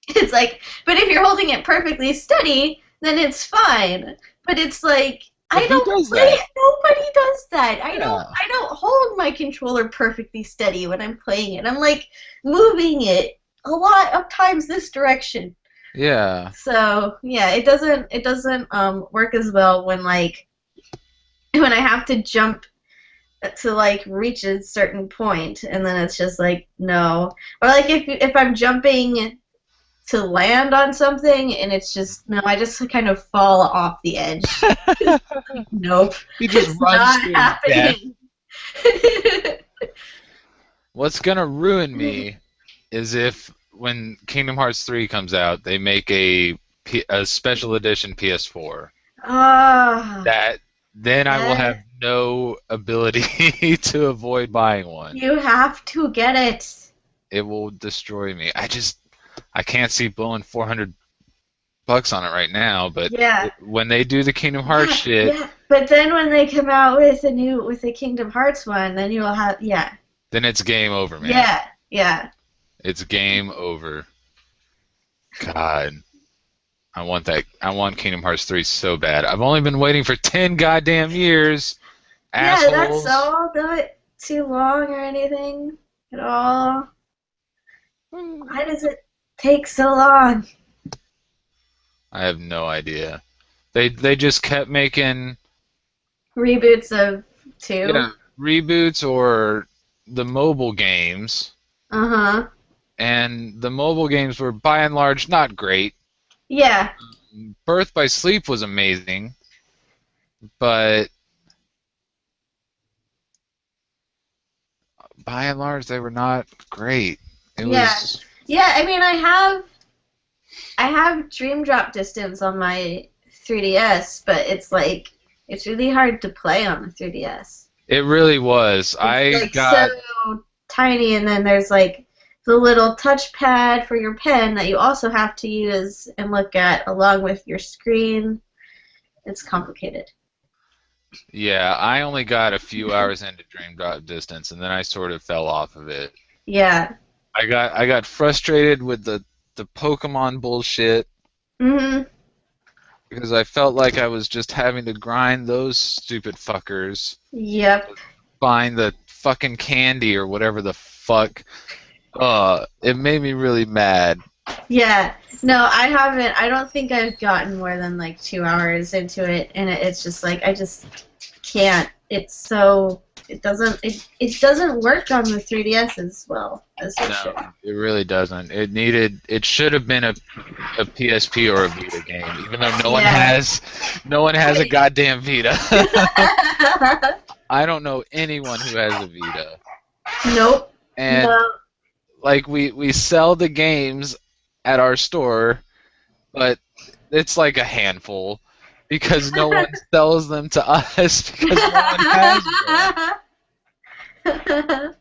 Speaker 2: It's like, but if you're holding it perfectly steady, then it's fine. But it's like, I don't play it. Nobody does that. I don't hold my controller perfectly steady when I'm playing it. I'm like moving it a lot of times this direction.
Speaker 1: Yeah.
Speaker 2: So yeah, it doesn't work as well when, like, when I have to jump to like reach a certain point, and then it's just like no. Or like if I'm jumping to land on something, and it's just no, I just kind of fall off the edge. Nope,
Speaker 1: He just
Speaker 2: it's
Speaker 1: runs
Speaker 2: not
Speaker 1: to his death.
Speaker 2: happening.
Speaker 1: What's gonna ruin me is if when Kingdom Hearts 3 comes out, they make a special edition PS4.
Speaker 2: Ah,
Speaker 1: That then I will
Speaker 2: yeah.
Speaker 1: have no ability to avoid buying one.
Speaker 2: You have to get it.
Speaker 1: It will destroy me. I can't see blowing $400 on it right now, but
Speaker 2: Yeah.
Speaker 1: when they do the Kingdom Hearts
Speaker 2: Yeah,
Speaker 1: shit,
Speaker 2: yeah. But then when they come out with the Kingdom Hearts one, then you'll have yeah.
Speaker 1: then it's game over, man.
Speaker 2: Yeah. Yeah.
Speaker 1: It's game over. God, I want that. I want Kingdom Hearts 3 so bad. I've only been waiting for 10 goddamn years,
Speaker 2: Yeah, that's
Speaker 1: assholes.
Speaker 2: all not too long or anything at all. Why does it take so long?
Speaker 1: I have no idea. They just kept making
Speaker 2: Reboots of two.
Speaker 1: yeah reboots or the mobile games,
Speaker 2: Uh-huh.
Speaker 1: and the mobile games were by and large not great.
Speaker 2: Yeah.
Speaker 1: Birth by Sleep was amazing, but by and large they were not great. It
Speaker 2: Yeah.
Speaker 1: was
Speaker 2: Yeah, I mean I have Dream Drop Distance on my 3DS, but it's like it's really hard to play on the 3DS.
Speaker 1: it really was.
Speaker 2: It's
Speaker 1: I
Speaker 2: like so
Speaker 1: got
Speaker 2: tiny, and then there's like the little touchpad for your pen that you also have to use and look at along with your screen. It's complicated.
Speaker 1: yeah, I only got a few hours into Dream Drop Distance, and then I sort of fell off of it.
Speaker 2: Yeah.
Speaker 1: I got frustrated with the Pokemon bullshit
Speaker 2: Mhm.
Speaker 1: because I felt like I was just having to grind those stupid fuckers,
Speaker 2: Yep.
Speaker 1: find the fucking candy or whatever the fuck. It made me really mad.
Speaker 2: Yeah. No, I haven't. I don't think I've gotten more than like 2 hours into it, and it's just like I just can't. It's so it doesn't work on the 3DS as well as it should.
Speaker 1: No, it really doesn't. It should have been a PSP or a Vita game, even though
Speaker 2: Yeah.
Speaker 1: no one has a goddamn Vita. I don't know anyone who has a Vita.
Speaker 2: Nope.
Speaker 1: And
Speaker 2: No.
Speaker 1: like we sell the games at our store, but it's like a handful because no one sells them to us because no one has them.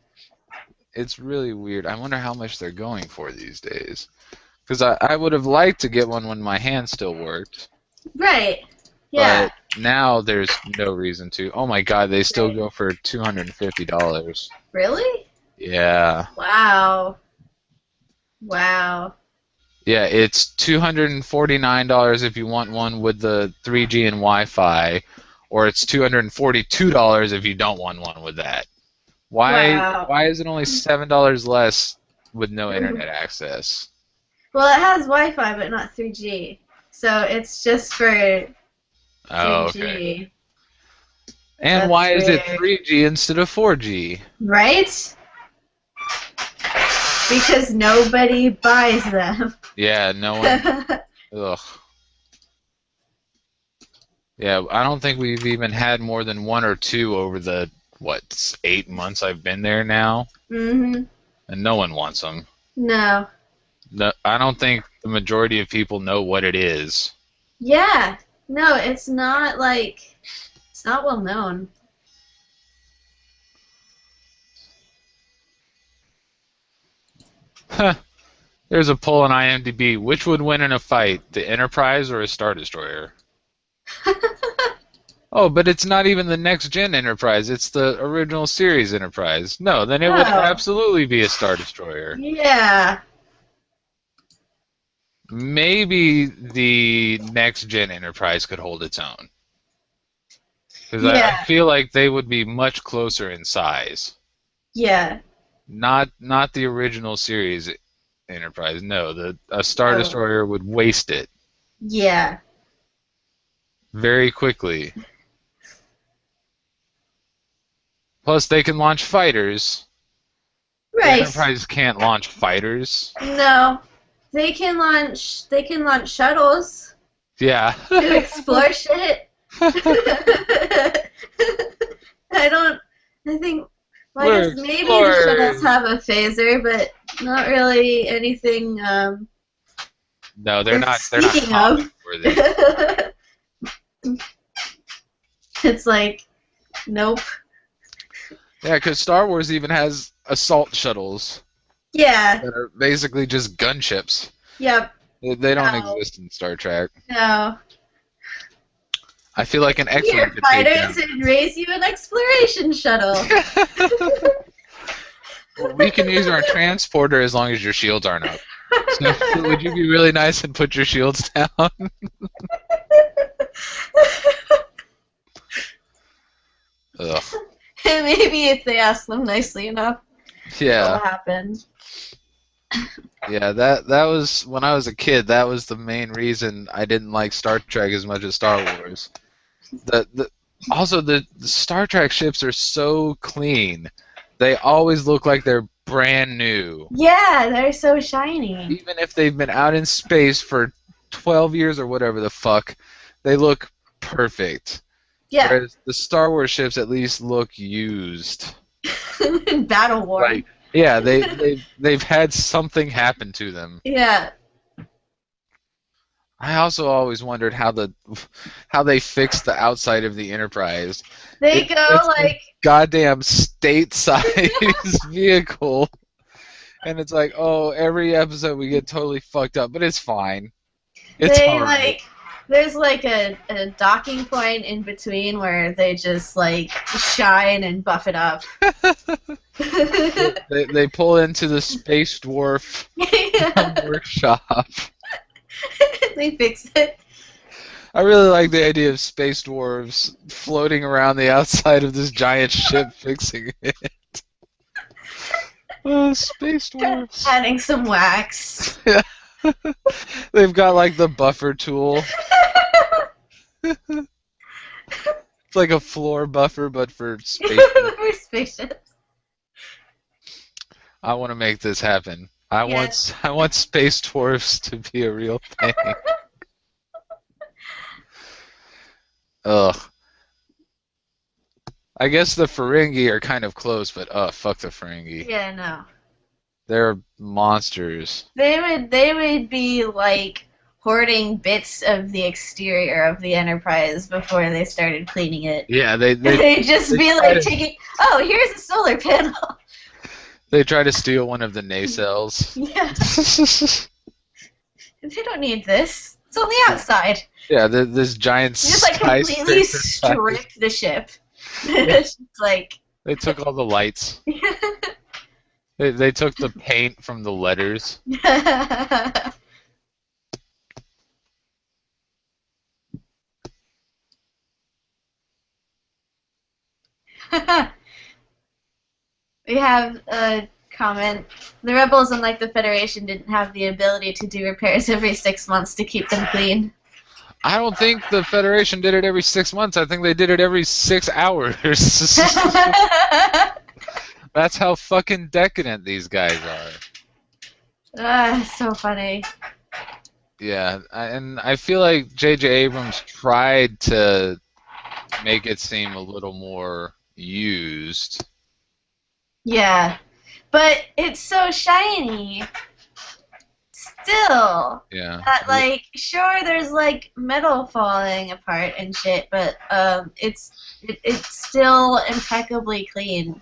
Speaker 1: It's really weird. I wonder how much they're going for these days. Because I would have liked to get one when my hand still worked,
Speaker 2: Right. Yeah.
Speaker 1: but now there's no reason to. Oh my god, they still
Speaker 2: Right.
Speaker 1: go for $250.
Speaker 2: Really?
Speaker 1: Yeah.
Speaker 2: Wow. Wow.
Speaker 1: Yeah, it's $249 if you want one with the 3G and Wi-Fi, or it's $242 if you don't want one with that.
Speaker 2: Wow.
Speaker 1: Why is it only $7 less with no internet access?
Speaker 2: Well, it has Wi-Fi, but not 3G. So it's just for
Speaker 1: Oh, okay.
Speaker 2: 3G.
Speaker 1: And
Speaker 2: That's
Speaker 1: why is it
Speaker 2: weird.
Speaker 1: 3G instead of 4G?
Speaker 2: Right? Because nobody buys them.
Speaker 1: Yeah, no one. Ugh. Yeah, I don't think we've even had more than one or two over the, what, 8 months I've been there now?
Speaker 2: Mhm.
Speaker 1: And no one wants them.
Speaker 2: No.
Speaker 1: No, I don't think the majority of people know what it is.
Speaker 2: Yeah. No, it's not like it's not well known.
Speaker 1: There's a poll on IMDb. Which would win in a fight, the Enterprise or a Star Destroyer? Oh, but it's not even the next-gen Enterprise. It's the original series Enterprise. No, then it would
Speaker 2: Oh.
Speaker 1: absolutely be a Star Destroyer.
Speaker 2: Yeah.
Speaker 1: Maybe the next-gen Enterprise could hold its own. Because I
Speaker 2: Yeah.
Speaker 1: feel like they would be much closer in size.
Speaker 2: Yeah.
Speaker 1: Not the original series Enterprise. No, a Star
Speaker 2: Oh.
Speaker 1: Destroyer would waste it
Speaker 2: Yeah.
Speaker 1: very quickly. Plus, they can launch fighters. The
Speaker 2: Right.
Speaker 1: Enterprise can't launch fighters.
Speaker 2: No. They can launch shuttles
Speaker 1: Yeah.
Speaker 2: to explore shit. I don't I think well, I
Speaker 1: We're
Speaker 2: guess maybe the shuttles
Speaker 1: explorers.
Speaker 2: have a phaser, but not really anything
Speaker 1: No, they're
Speaker 2: worth
Speaker 1: not. They're not
Speaker 2: speaking
Speaker 1: comic
Speaker 2: of.
Speaker 1: worthy.
Speaker 2: It's like, nope.
Speaker 1: Yeah, because Star Wars even has assault shuttles
Speaker 2: Yeah.
Speaker 1: that are basically just gunships.
Speaker 2: Yep.
Speaker 1: They don't
Speaker 2: No.
Speaker 1: exist in Star Trek.
Speaker 2: No.
Speaker 1: I feel like an X-wing
Speaker 2: Here,
Speaker 1: could take
Speaker 2: fighters,
Speaker 1: down.
Speaker 2: and raise you an exploration shuttle.
Speaker 1: Well, we can use our transporter as long as your shields aren't up. So, would you be really nice and put your shields down? Ugh.
Speaker 2: Maybe if they ask them nicely enough,
Speaker 1: Yeah.
Speaker 2: it'll happen.
Speaker 1: Yeah, that was when I was a kid. That was the main reason I didn't like Star Trek as much as Star Wars. Also the Star Trek ships are so clean. They always look like they're brand new,
Speaker 2: Yeah, they're so shiny.
Speaker 1: even if they've been out in space for 12 years or whatever the fuck. They look perfect.
Speaker 2: Yeah.
Speaker 1: Whereas the Star Wars ships at least look used.
Speaker 2: Battle war.
Speaker 1: Like, yeah, they've had something happen to them.
Speaker 2: Yeah.
Speaker 1: I also always wondered how they fixed the outside of the Enterprise.
Speaker 2: They go
Speaker 1: It's a
Speaker 2: like
Speaker 1: goddamn state-sized vehicle, and it's like, oh, every episode we get totally fucked up, but it's fine. It's
Speaker 2: they
Speaker 1: alright.
Speaker 2: like there's like a docking point in between where they just like shine and buff it up.
Speaker 1: They pull into the space dwarf workshop.
Speaker 2: They fix it.
Speaker 1: I really like the idea of space dwarves floating around the outside of this giant ship fixing it. Oh, space dwarves.
Speaker 2: Adding some wax.
Speaker 1: They've got like the buffer tool. It's like a floor buffer, but for space.
Speaker 2: For spaceships.
Speaker 1: I want to make this happen. I
Speaker 2: Yes.
Speaker 1: want space dwarfs to be a real thing. Ugh. I guess the Ferengi are kind of close, but fuck the Ferengi.
Speaker 2: Yeah, no.
Speaker 1: They're monsters.
Speaker 2: They would be like hoarding bits of the exterior of the Enterprise before they started cleaning it.
Speaker 1: Yeah,
Speaker 2: They'd just
Speaker 1: they
Speaker 2: be
Speaker 1: try
Speaker 2: like
Speaker 1: to-
Speaker 2: taking, oh, here's a solar panel.
Speaker 1: they try to steal one of the nacelles.
Speaker 2: Yeah, they don't need this. It's on the outside.
Speaker 1: Yeah, this giant
Speaker 2: Just like completely
Speaker 1: skyscraper
Speaker 2: strip the ship. It's like
Speaker 1: They took all the lights. They took the paint from the letters.
Speaker 2: We have a comment. The rebels, unlike the Federation, didn't have the ability to do repairs every 6 months to keep them clean.
Speaker 1: I don't think the Federation did it every 6 months. I think they did it every 6 hours. That's how fucking decadent these guys are.
Speaker 2: So funny.
Speaker 1: Yeah, and I feel like J.J. Abrams tried to make it seem a little more used.
Speaker 2: Yeah. But it's so shiny. Still.
Speaker 1: Yeah.
Speaker 2: Like, sure, there's like metal falling apart and shit, but it's still impeccably clean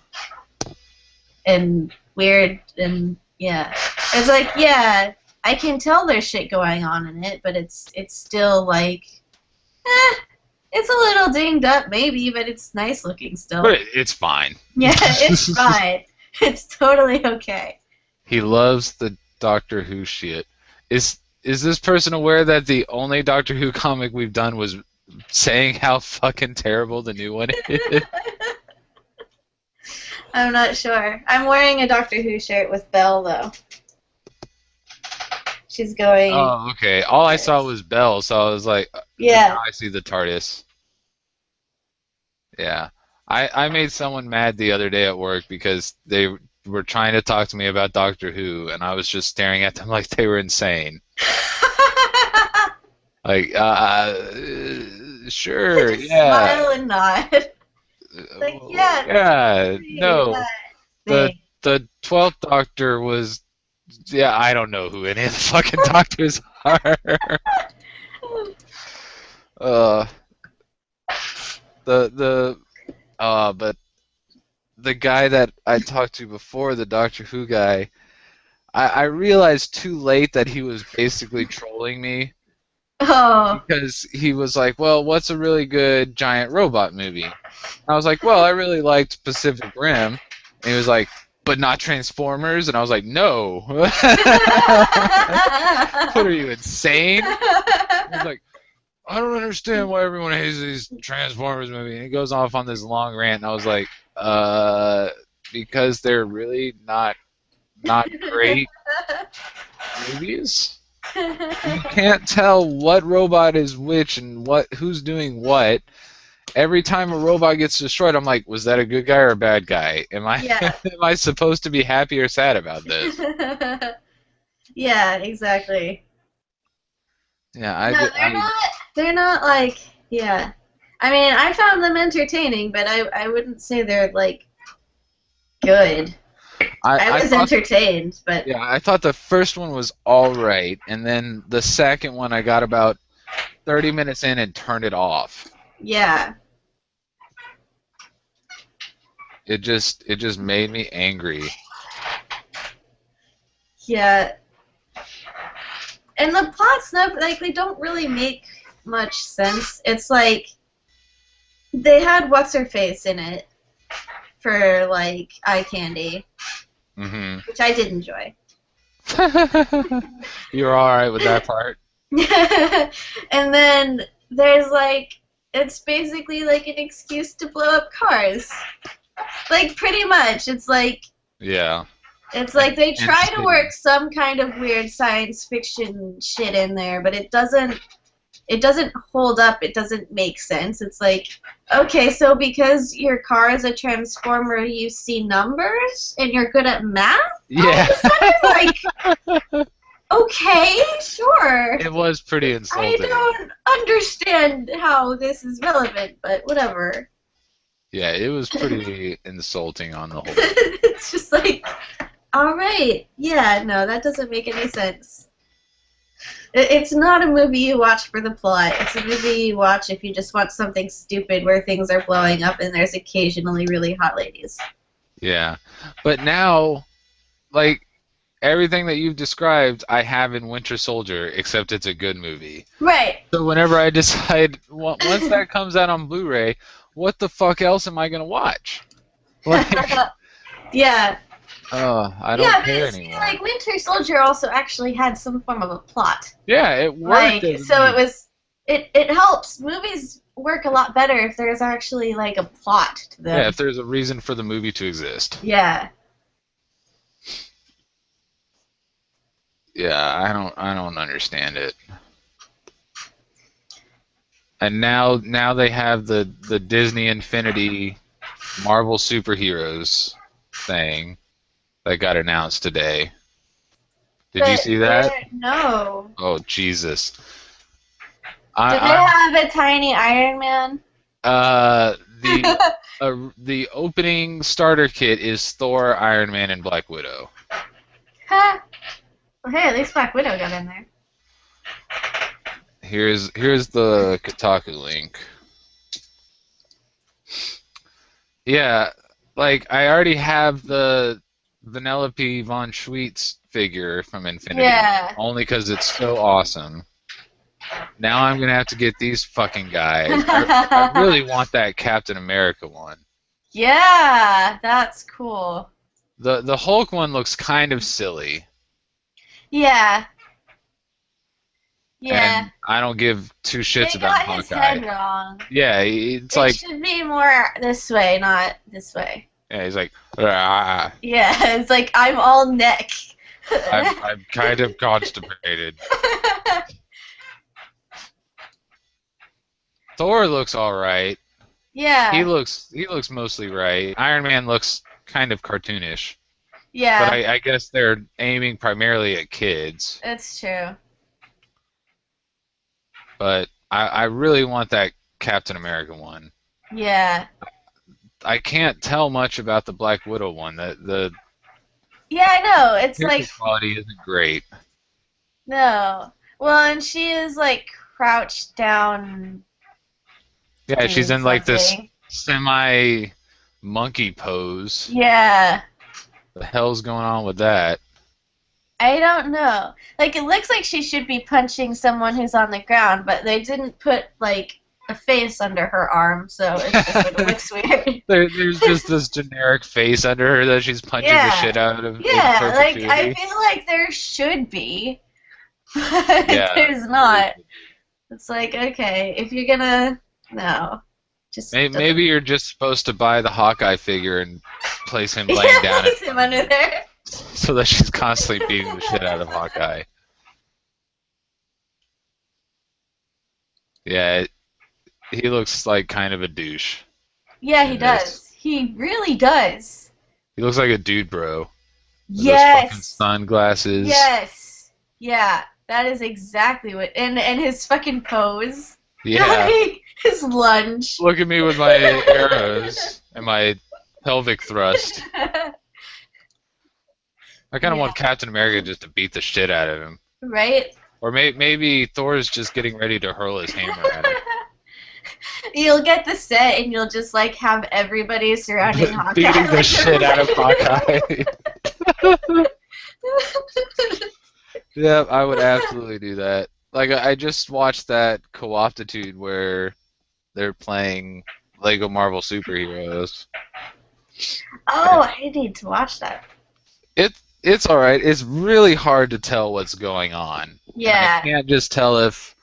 Speaker 2: and weird and yeah. It's like, yeah, I can tell there's shit going on in it, but it's still like, it's a little dinged up maybe, but it's nice looking still.
Speaker 1: But it's fine.
Speaker 2: Yeah, it's fine. It's totally okay.
Speaker 1: He loves the Doctor Who shit. Is this person aware that the only Doctor Who comic we've done was saying how fucking terrible the new one is?
Speaker 2: I'm not sure. I'm wearing a Doctor Who shirt with Belle, though. She's going...
Speaker 1: Oh, okay. All I saw was Bell, so I was like,
Speaker 2: yeah.
Speaker 1: now I see the TARDIS. Yeah. I made someone mad the other day at work because they were trying to talk to me about Doctor Who, and I was just staring at them like they were insane. Like, sure,
Speaker 2: Just
Speaker 1: yeah,
Speaker 2: smile and nod. Like, yeah, that's
Speaker 1: yeah,
Speaker 2: crazy,
Speaker 1: no.
Speaker 2: that
Speaker 1: The
Speaker 2: thing.
Speaker 1: the 12th Doctor was, yeah, I don't know who any of the fucking doctors are. Uh, the but the guy that I talked to before, the Doctor Who guy, I realized too late that he was basically trolling me
Speaker 2: Oh.
Speaker 1: because he was like, "Well, what's a really good giant robot movie?" I was like, "Well, I really liked Pacific Rim," and he was like, "But not Transformers," and I was like, "No." What are you, insane? He's like, I don't understand why everyone hates these Transformers movies. And he goes off on this long rant, and I was like, because they're really not great movies. You can't tell what robot is which and who's doing what. Every time a robot gets destroyed, I'm like, was that a good guy or a bad guy? Am I
Speaker 2: Yeah.
Speaker 1: am I supposed to be happy or sad about this?
Speaker 2: Yeah, exactly.
Speaker 1: Yeah,
Speaker 2: No, they're not like, yeah. I mean, I found them entertaining, but I wouldn't say they're like good. I
Speaker 1: I
Speaker 2: was
Speaker 1: thought.
Speaker 2: entertained, but
Speaker 1: Yeah, I thought the first one was all right, and then the second one I got about 30 minutes in and turned it off.
Speaker 2: yeah.
Speaker 1: It just made me angry.
Speaker 2: Yeah. And the plots never like they don't really make much sense. It's like they had what's her face in it for like eye candy,
Speaker 1: Hmm.
Speaker 2: which I did enjoy.
Speaker 1: You're all right with that part?
Speaker 2: And then there's like it's basically like an excuse to blow up cars. Like pretty much.
Speaker 1: Yeah.
Speaker 2: It's like they
Speaker 1: And
Speaker 2: try to
Speaker 1: city.
Speaker 2: work some kind of weird science fiction shit in there, but it doesn't hold up. It doesn't make sense. It's like, okay, so because your car is a transformer, you see numbers and you're good at math all
Speaker 1: Yeah.
Speaker 2: of a sudden? Like, okay, sure.
Speaker 1: It was pretty
Speaker 2: I
Speaker 1: insulting.
Speaker 2: don't understand how this is relevant, but whatever.
Speaker 1: Yeah, it was pretty insulting on the whole.
Speaker 2: It's just like, all right, yeah, no, that doesn't make any sense. It's not a movie you watch for the plot. It's a movie you watch if you just want something stupid where things are blowing up and there's occasionally really hot ladies.
Speaker 1: Yeah. But now, like, everything that you've described, I have in Winter Soldier, except it's a good movie.
Speaker 2: Right.
Speaker 1: So whenever I decide, once that comes out on Blu-ray, what the fuck else am I gonna watch? Like,
Speaker 2: Yeah.
Speaker 1: I don't
Speaker 2: Yeah,
Speaker 1: care
Speaker 2: but see,
Speaker 1: anymore.
Speaker 2: like Winter Soldier also actually had some form of a plot.
Speaker 1: Yeah, it worked
Speaker 2: Like,
Speaker 1: as a
Speaker 2: so it
Speaker 1: movie.
Speaker 2: was, it helps. Movies work a lot better if there's actually like a plot to
Speaker 1: Yeah,
Speaker 2: them.
Speaker 1: if there's a reason for the movie to exist.
Speaker 2: Yeah.
Speaker 1: Yeah, I don't understand it. And now they have the Disney Infinity Marvel superheroes thing that got announced today. Did you
Speaker 2: But
Speaker 1: see that?
Speaker 2: they're, no.
Speaker 1: Oh Jesus.
Speaker 2: Do they
Speaker 1: I
Speaker 2: have a tiny Iron Man?
Speaker 1: uh the opening starter kit is Thor, Iron Man, and Black Widow.
Speaker 2: Huh. Well, hey, at least Black Widow got in there.
Speaker 1: Here's the Kotaku link. Yeah, like I already have the Vanellope von Schweetz figure from Infinity,
Speaker 2: Yeah.
Speaker 1: only because it's so awesome. Now I'm gonna have to get these fucking guys. I really want that Captain America one.
Speaker 2: Yeah, that's cool.
Speaker 1: The Hulk one looks kind of silly,
Speaker 2: Yeah. Yeah.
Speaker 1: and I don't give two shits
Speaker 2: They
Speaker 1: about
Speaker 2: got his
Speaker 1: Hawkeye.
Speaker 2: head wrong.
Speaker 1: Yeah, it's
Speaker 2: It
Speaker 1: like,
Speaker 2: should be more this way, not this way.
Speaker 1: yeah, he's like, "Ah,
Speaker 2: Yeah, it's like I'm all neck.
Speaker 1: I'm kind of constipated. Thor looks all right. He
Speaker 2: Yeah.
Speaker 1: looks mostly right. Iron Man looks kind of cartoonish, but
Speaker 2: Yeah.
Speaker 1: I guess they're aiming primarily at kids.
Speaker 2: It's true.
Speaker 1: But I really want that Captain America one.
Speaker 2: Yeah.
Speaker 1: I can't tell much about the Black Widow one. The
Speaker 2: Yeah, I know. It's
Speaker 1: picture
Speaker 2: like
Speaker 1: quality isn't great.
Speaker 2: no. Well, and she is like crouched down
Speaker 1: Yeah, she's
Speaker 2: doing
Speaker 1: in like this
Speaker 2: something.
Speaker 1: semi monkey pose.
Speaker 2: Yeah.
Speaker 1: The hell's going on with that?
Speaker 2: I don't know. Like it looks like she should be punching someone who's on the ground, but they didn't put like a face under her arm, so it just sort of looks weird.
Speaker 1: There's just this generic face under her that she's punching the
Speaker 2: Yeah.
Speaker 1: shit out of in
Speaker 2: Yeah, like I
Speaker 1: perpetuity.
Speaker 2: feel like there should be, but
Speaker 1: Yeah.
Speaker 2: there's not. It's like, okay, if you're gonna no. Just doesn't
Speaker 1: Maybe you're just supposed to buy the Hawkeye figure and place him laying
Speaker 2: yeah,
Speaker 1: down
Speaker 2: place him under there.
Speaker 1: so that she's constantly beating the shit out of Hawkeye. Yeah, he looks like kind of a douche
Speaker 2: Yeah, he
Speaker 1: in this.
Speaker 2: does. He really does.
Speaker 1: He looks like a dude bro with those fucking
Speaker 2: Yes.
Speaker 1: sunglasses.
Speaker 2: Yes. Yeah, that is exactly what and his fucking pose.
Speaker 1: Yeah.
Speaker 2: His lunge.
Speaker 1: Look at me with my arrows and my pelvic thrust. I kind of
Speaker 2: Yeah.
Speaker 1: want Captain America just to beat the shit out of him.
Speaker 2: Right?
Speaker 1: Or maybe Thor's just getting ready to hurl his hammer at him.
Speaker 2: You'll get the set and you'll just like have everybody surrounding Hawkeye.
Speaker 1: Beating the
Speaker 2: like
Speaker 1: shit out of Hawkeye. Yeah, I would absolutely do that. Like, I just watched that co-optitude where they're playing Lego Marvel superheroes.
Speaker 2: Oh, I need to watch that.
Speaker 1: It's all right. It's really hard to tell what's going on.
Speaker 2: Yeah.
Speaker 1: And I can't just tell if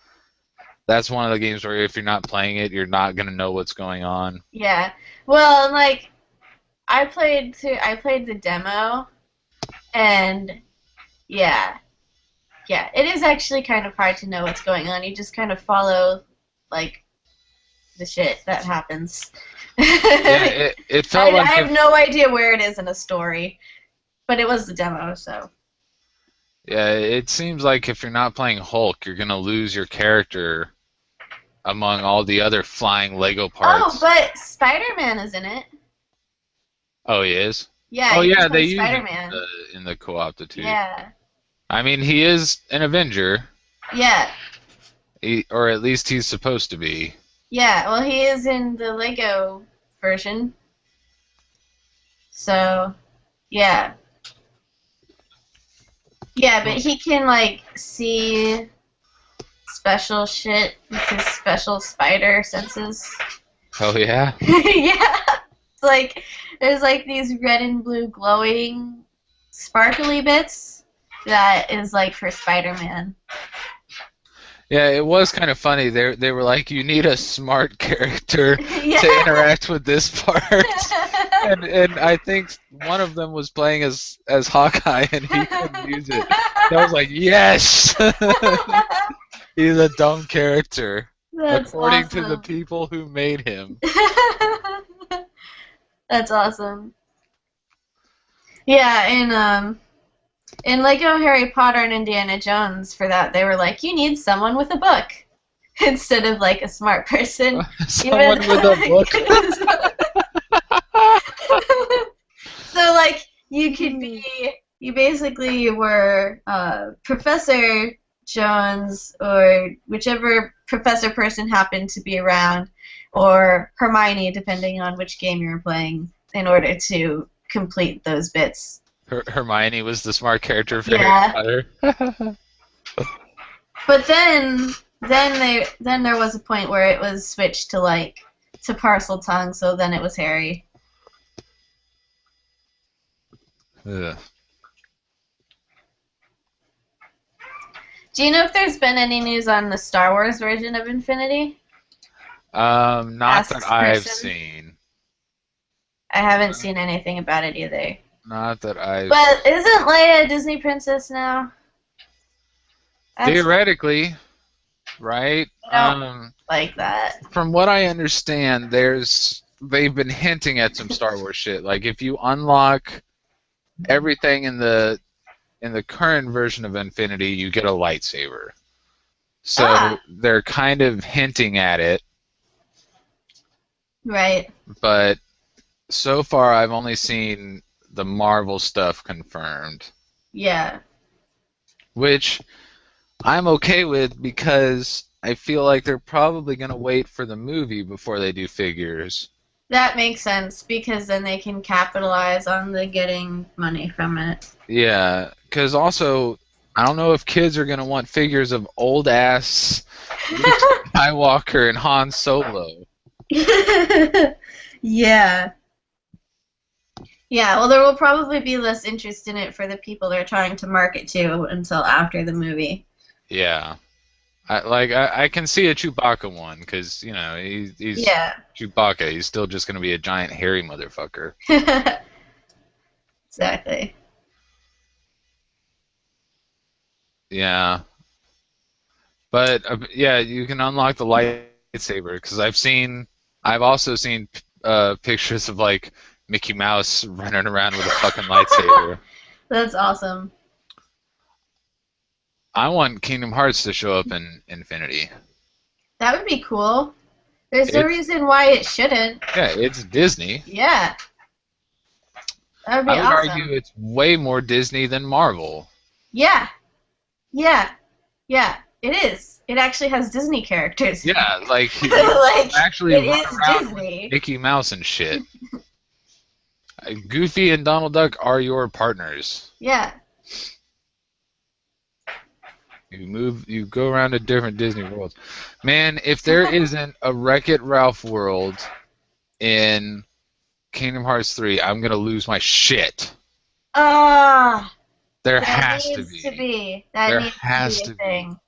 Speaker 1: that's one of the games where if you're not playing it, you're not gonna know what's going on.
Speaker 2: Yeah. Well, like I played the demo and yeah. Yeah, it is actually kind of hard to know what's going on. You just kind of follow like the shit that happens.
Speaker 1: Yeah, it felt
Speaker 2: I
Speaker 1: like
Speaker 2: have no idea where it is in a story, but it was the demo, so.
Speaker 1: yeah, it seems like if you're not playing Hulk, you're gonna lose your character among all the other flying Lego
Speaker 2: Oh,
Speaker 1: parts.
Speaker 2: but Spider-Man is in it.
Speaker 1: Oh, he is?
Speaker 2: Yeah,
Speaker 1: Oh
Speaker 2: you
Speaker 1: yeah,
Speaker 2: can
Speaker 1: they
Speaker 2: play
Speaker 1: use him
Speaker 2: Spider-Man.
Speaker 1: in the co-optitude.
Speaker 2: Yeah.
Speaker 1: I mean, he is an Avenger,
Speaker 2: Yeah.
Speaker 1: or at least he's supposed to be.
Speaker 2: Yeah, well, he is in the Lego version. So, yeah. Yeah, but he can, like, see special shit with his special spider senses.
Speaker 1: Oh yeah.
Speaker 2: Yeah. It's like, there's, like, these red and blue glowing sparkly bits that is, like, for Spider-Man.
Speaker 1: Yeah, it was kind of funny. They were like, you need a smart character
Speaker 2: Yeah.
Speaker 1: to interact with this part. And I think one of them was playing as Hawkeye, and he couldn't use it. And I was like, yes, he's a dumb character,
Speaker 2: That's
Speaker 1: according to the
Speaker 2: awesome.
Speaker 1: people who made him.
Speaker 2: That's awesome. Yeah, in Lego Harry Potter and Indiana Jones, for that they were like, you need someone with a book instead of like a smart person.
Speaker 1: Someone with a book.
Speaker 2: So like you could be, you basically were Professor Jones or whichever professor person happened to be around, or Hermione, depending on which game you were playing, in order to complete those bits.
Speaker 1: Hermione was the smart character for
Speaker 2: Yeah.
Speaker 1: Harry Potter.
Speaker 2: But then there was a point where it was switched to like to Parcel Tongue, so then it was Harry.
Speaker 1: Ugh.
Speaker 2: Do you know if there's been any news on the Star Wars version of Infinity?
Speaker 1: Not
Speaker 2: Asks
Speaker 1: that I've
Speaker 2: person.
Speaker 1: seen.
Speaker 2: I haven't seen anything about it either.
Speaker 1: Not that I've.
Speaker 2: But isn't Leia a Disney princess now? That's-
Speaker 1: Theoretically, right?
Speaker 2: I don't like that.
Speaker 1: From what I understand, they've been hinting at some Star Wars shit. Like if you unlock everything in the current version of Infinity, you get a lightsaber. So they're kind of hinting at it,
Speaker 2: Right.
Speaker 1: but so far I've only seen the Marvel stuff confirmed,
Speaker 2: Yeah.
Speaker 1: which I'm okay with because I feel like they're probably going to wait for the movie before they do figures.
Speaker 2: That makes sense because then they can capitalize on the getting money from it.
Speaker 1: Yeah, because also, I don't know if kids are going to want figures of old ass Luke Skywalker and Han Solo.
Speaker 2: Yeah. Yeah, well, there will probably be less interest in it for the people they're trying to market to until after the movie.
Speaker 1: Yeah. I can see a Chewbacca one because, you know, he's
Speaker 2: Yeah.
Speaker 1: Chewbacca. He's still just going to be a giant hairy motherfucker.
Speaker 2: Exactly.
Speaker 1: Yeah. But, yeah, you can unlock the lightsaber because I've also seen pictures of, like, Mickey Mouse running around with a fucking lightsaber.
Speaker 2: That's awesome.
Speaker 1: I want Kingdom Hearts to show up in Infinity.
Speaker 2: That would be cool. There's no
Speaker 1: It's
Speaker 2: reason why it shouldn't.
Speaker 1: Yeah, it's Disney.
Speaker 2: Yeah. That would be
Speaker 1: I would
Speaker 2: awesome.
Speaker 1: argue it's way more Disney than Marvel.
Speaker 2: Yeah. Yeah. Yeah. It is. It actually has Disney characters.
Speaker 1: Yeah, like you
Speaker 2: Like,
Speaker 1: actually
Speaker 2: it
Speaker 1: run
Speaker 2: is
Speaker 1: around
Speaker 2: Disney.
Speaker 1: with Mickey Mouse and shit. Goofy and Donald Duck are your partners.
Speaker 2: Yeah.
Speaker 1: You go around to different Disney worlds. Man, if there isn't a Wreck-It Ralph world in Kingdom Hearts 3, I'm gonna lose my shit.
Speaker 2: Ah.
Speaker 1: There
Speaker 2: That
Speaker 1: has to
Speaker 2: needs
Speaker 1: be.
Speaker 2: to be. That
Speaker 1: There
Speaker 2: needs
Speaker 1: has
Speaker 2: to be
Speaker 1: to
Speaker 2: a thing.
Speaker 1: be.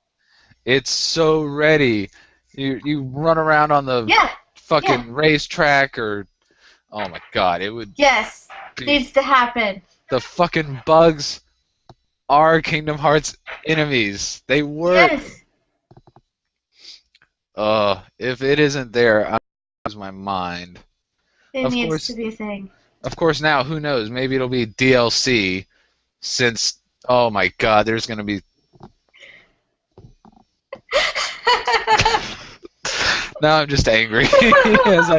Speaker 1: It's so ready. You run around on the
Speaker 2: Yeah.
Speaker 1: fucking racetrack or oh my god, it would
Speaker 2: Yes.
Speaker 1: be
Speaker 2: Needs to happen.
Speaker 1: the fucking bugs are Kingdom Hearts enemies. They work.
Speaker 2: Yes.
Speaker 1: If it isn't there, I lose my mind.
Speaker 2: It
Speaker 1: Of
Speaker 2: needs to
Speaker 1: course,
Speaker 2: be a thing.
Speaker 1: now who knows? Maybe it'll be DLC. Since oh my god, there's gonna be. Now I'm just angry. As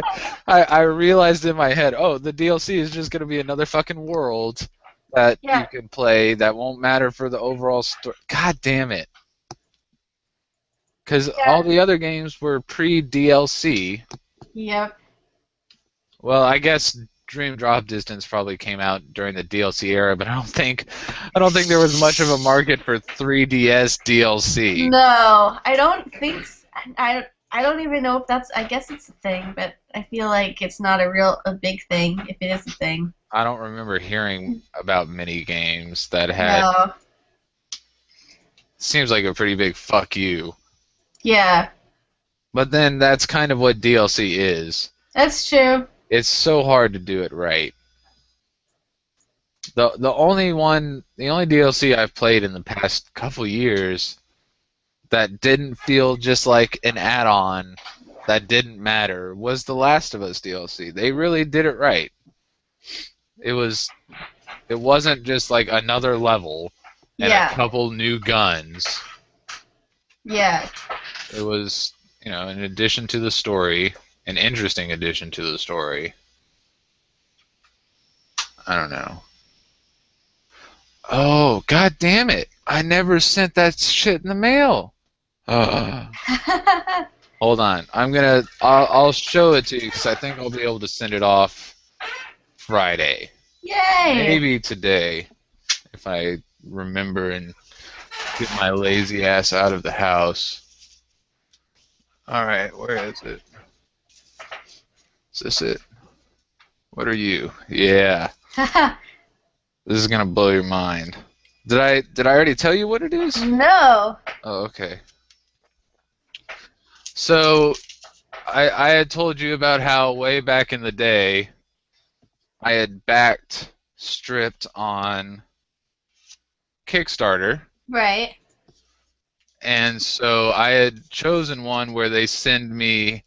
Speaker 1: I realized in my head, oh, the DLC is just gonna be another fucking world that
Speaker 2: Yeah.
Speaker 1: you can play that won't matter for the overall story. God damn it. Because all the other games were pre-DLC.
Speaker 2: Yep.
Speaker 1: Well, I guess Dream Drop Distance probably came out during the DLC era, but I don't think there was much of a market for 3DS DLC.
Speaker 2: No, I don't think. I don't even know if that's. I guess it's a thing, but I feel like it's not a big thing. If it is a thing.
Speaker 1: I don't remember hearing about mini games that had.
Speaker 2: No.
Speaker 1: Seems like a pretty big fuck you.
Speaker 2: Yeah.
Speaker 1: But then that's kind of what DLC is.
Speaker 2: That's true.
Speaker 1: It's so hard to do it right. The only DLC I've played in the past couple years that didn't feel just like an add-on that didn't matter was the Last of Us DLC. They really did it right. It wasn't just like another level and a couple new guns.
Speaker 2: Yeah.
Speaker 1: It was, an addition to the story, an interesting addition to the story. I don't know. Oh, god damn it. I never sent that shit in the mail. Hold on. I'll show it to you because I think I'll be able to send it off Friday.
Speaker 2: Yay!
Speaker 1: Maybe today if I remember and get my lazy ass out of the house. Alright, where is it? Is this it? What are you? Yeah. This is gonna blow your mind. Did I already tell you what it is?
Speaker 2: No.
Speaker 1: Oh, okay. So, I had told you about how way back in the day, I had backed Stripped on Kickstarter.
Speaker 2: Right.
Speaker 1: And so I had chosen one where they send me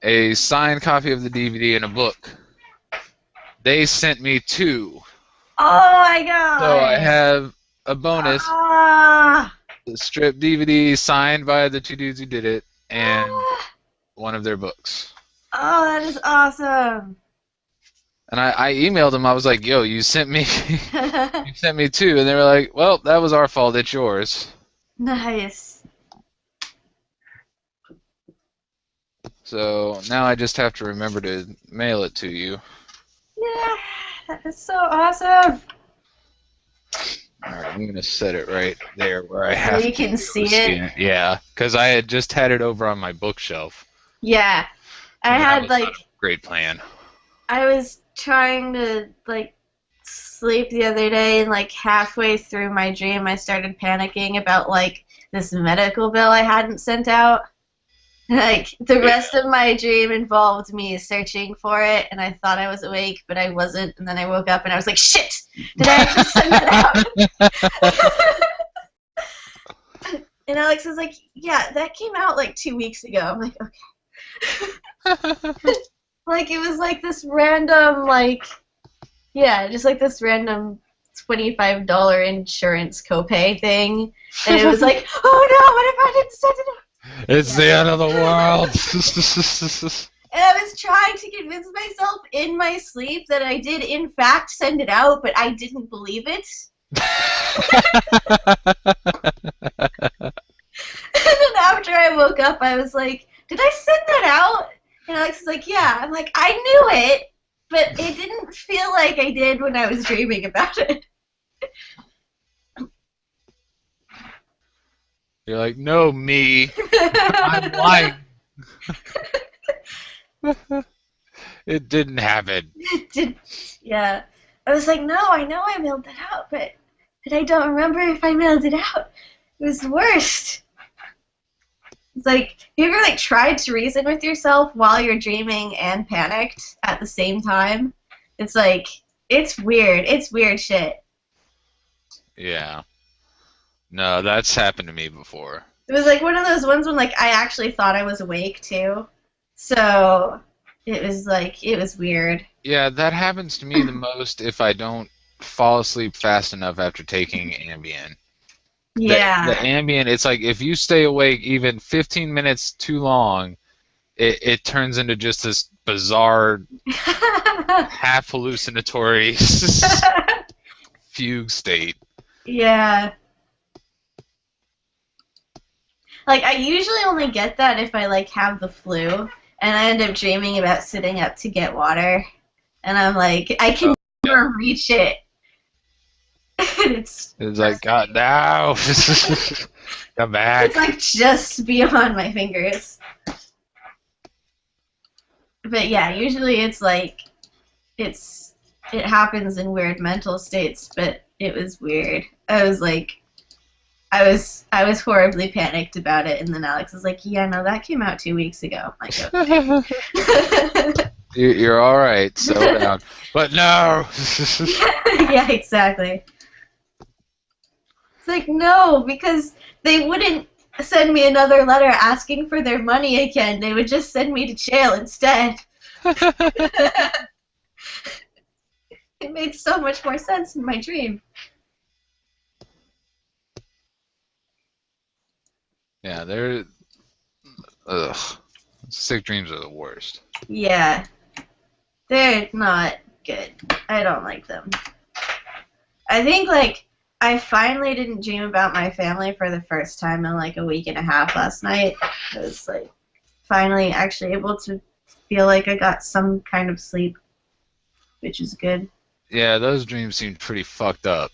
Speaker 1: a signed copy of the DVD and a book. They sent me 2.
Speaker 2: Oh my
Speaker 1: So I
Speaker 2: god!
Speaker 1: have a bonus,
Speaker 2: Ah!
Speaker 1: the strip DVD signed by the 2 dudes who did it, and
Speaker 2: Ah!
Speaker 1: one of their books.
Speaker 2: Oh, that is awesome!
Speaker 1: And I emailed them. I was like, "Yo, you sent me, you sent me 2," and they were like, "Well, that was our fault. It's yours."
Speaker 2: Nice.
Speaker 1: So now I just have to remember to mail it to you.
Speaker 2: Yeah, that is so awesome.
Speaker 1: All right, I'm gonna set it right there where I
Speaker 2: So
Speaker 1: have
Speaker 2: you
Speaker 1: to
Speaker 2: can see it.
Speaker 1: Yeah, because I had just had it over on my bookshelf,
Speaker 2: Yeah, I
Speaker 1: and that
Speaker 2: had
Speaker 1: was not
Speaker 2: like
Speaker 1: a great plan.
Speaker 2: I was trying to like sleep the other day, and like halfway through my dream, I started panicking about like this medical bill I hadn't sent out. Like the rest of my dream involved me searching for it, and I thought I was awake, but I wasn't. And then I woke up and I was like, "Shit! Did I actually send that out?" And Alex was like, "Yeah, that came out like 2 weeks ago." I'm like, "Okay." Like it was like this random just like this random $25 insurance copay thing, and it was like, "Oh no, what if I didn't send it out?"
Speaker 1: It's the end of the world.
Speaker 2: And I was trying to convince myself in my sleep that I did, in fact, send it out, but I didn't believe it. And then after I woke up, I was like, did I send that out? And Alex was like, yeah. I'm like, I knew it, but it didn't feel like I did when I was dreaming about it.
Speaker 1: You're like, no, me. I'm lying. It didn't happen.
Speaker 2: Yeah. I was like, no, I know I mailed that out, but I don't remember if I mailed it out. It was the worst. It's like, you ever like tried to reason with yourself while you're dreaming and panicked at the same time? It's like, it's weird. It's weird shit.
Speaker 1: Yeah. No, that's happened to me before.
Speaker 2: It was like one of those ones when like I actually thought I was awake too. So it was like, it was weird.
Speaker 1: Yeah, that happens to me the most if I don't fall asleep fast enough after taking Ambien. The
Speaker 2: Yeah.
Speaker 1: Ambien, it's like if you stay awake even 15 minutes too long, it turns into just this bizarre, half hallucinatory fugue state.
Speaker 2: Yeah. Like I usually only get that if I like have the flu, and I end up dreaming about sitting up to get water, and I'm like, I can never reach it.
Speaker 1: It's like, God, no! Come back.
Speaker 2: It's like just beyond my fingers. But yeah, usually it's like, it happens in weird mental states, but it was weird. I was like, I was horribly panicked about it, and then Alex was like, yeah, no, that came out 2 weeks ago. I'm like, okay.
Speaker 1: You're all right. Settle down. But no.
Speaker 2: Yeah, exactly. It's like, no, because they wouldn't send me another letter asking for their money again. They would just send me to jail instead. It made so much more sense in my dream.
Speaker 1: Yeah, they're. Ugh. Sick dreams are the worst.
Speaker 2: Yeah. They're not good. I don't like them. I think, like, I finally didn't dream about my family for the first time in, like, a week and a half last night. I was, like, finally actually able to feel like I got some kind of sleep, which is good.
Speaker 1: Yeah, those dreams seem pretty fucked up.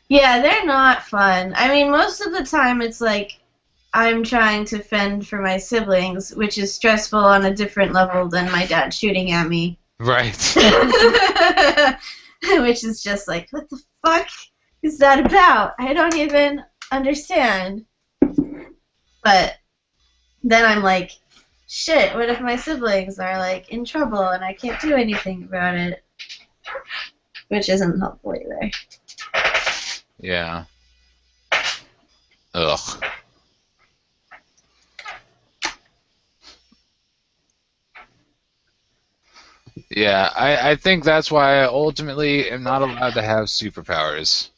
Speaker 2: Yeah, they're not fun. I mean, most of the time it's, like, I'm trying to fend for my siblings, which is stressful on a different level than my dad shooting at me.
Speaker 1: Right.
Speaker 2: Which is just like, what the fuck is that about? I don't even understand. But then I'm like, shit, what if my siblings are like in trouble and I can't do anything about it? Which isn't helpful either.
Speaker 1: Yeah. Ugh. Yeah, I think that's why I ultimately am not allowed to have superpowers.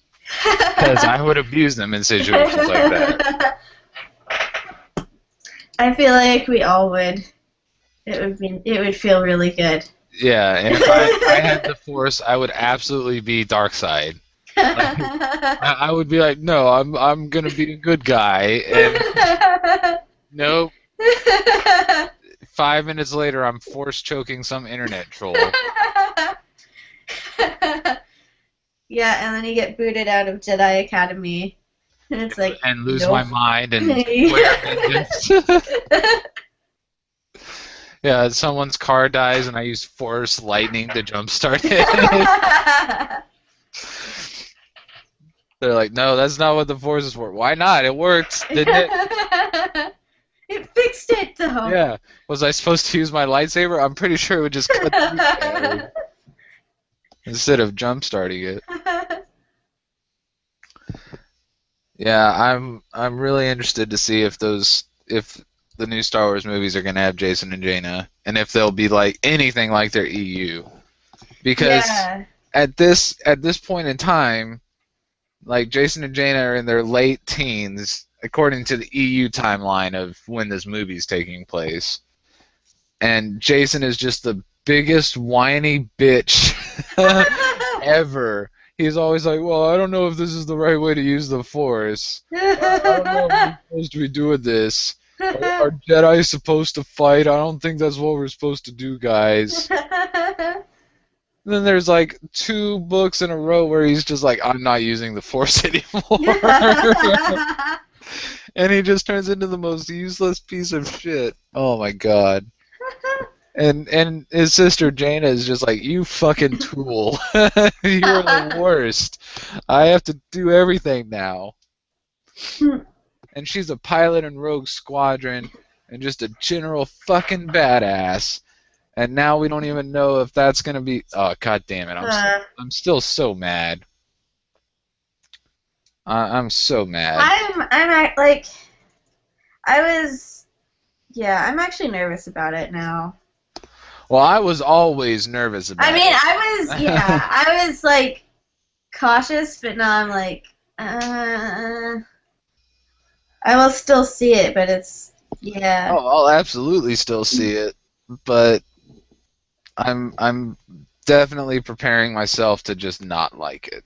Speaker 1: Because I would abuse them in situations like that.
Speaker 2: I feel like we all would. It would feel really good.
Speaker 1: Yeah, and if I had the Force, I would absolutely be dark side. Like I would be like, no, I'm gonna be a good guy, and nope. 5 minutes later, I'm force choking some internet troll.
Speaker 2: Yeah, and then you get booted out of Jedi Academy. And it's like,
Speaker 1: And lose my
Speaker 2: nope.
Speaker 1: mind and swear vengeance. Yeah, someone's car dies and I use force lightning to jumpstart it. They're like, no, that's not what the force is for. Why not? It worked, didn't it?
Speaker 2: It fixed it, though.
Speaker 1: Yeah. Was I supposed to use my lightsaber? I'm pretty sure it would just cut through the instead of jumpstarting it. Yeah, I'm really interested to see if the new Star Wars movies are gonna have Jason and Jaina, and if they'll be like anything like their EU. Because
Speaker 2: Yeah.
Speaker 1: at this point in time, like Jason and Jaina are in their late teens, according to the EU timeline of when this movie's taking place. And Jason is just the biggest whiny bitch ever. He's always like, well, I don't know if this is the right way to use the Force. I don't know if we're supposed to be doing this. Are Jedi supposed to fight? I don't think that's what we're supposed to do, guys. And then there's like 2 books in a row where he's just like, I'm not using the Force anymore. And he just turns into the most useless piece of shit. Oh my god. And his sister Jaina is just like, you fucking tool. You are the worst. I have to do everything now. And she's a pilot in Rogue Squadron and just a general fucking badass. And now we don't even know if that's gonna be. Oh, god damn it! I'm still so mad. I'm so mad.
Speaker 2: Like, I was, yeah, I'm actually nervous about it now.
Speaker 1: Well, I was always nervous about it.
Speaker 2: I was like cautious, but now I'm like, I will still see it, but it's, yeah.
Speaker 1: Oh, I'll absolutely still see it, but I'm definitely preparing myself to just not like it.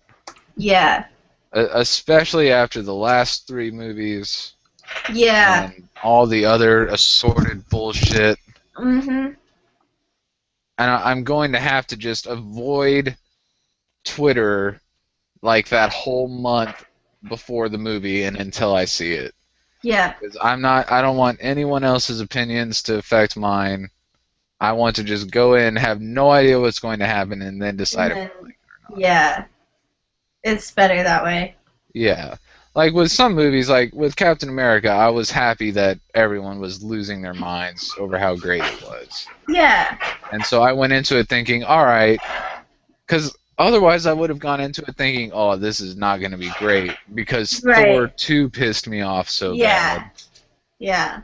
Speaker 2: Yeah.
Speaker 1: Especially after the last 3 movies.
Speaker 2: Yeah.
Speaker 1: And all the other assorted bullshit.
Speaker 2: Mhm.
Speaker 1: And I'm going to have to just avoid Twitter like that whole month before the movie and until I see it.
Speaker 2: Yeah.
Speaker 1: Because I don't want anyone else's opinions to affect mine. I want to just go in, have no idea what's going to happen, and then decide if I like it or not.
Speaker 2: Yeah. It's better that way.
Speaker 1: Yeah. Like with some movies, like with Captain America, I was happy that everyone was losing their minds over how great it was.
Speaker 2: Yeah.
Speaker 1: And so I went into it thinking, all right, because otherwise I would have gone into it thinking, oh, this is not going to be great, because Thor 2 pissed me off so bad.
Speaker 2: Yeah.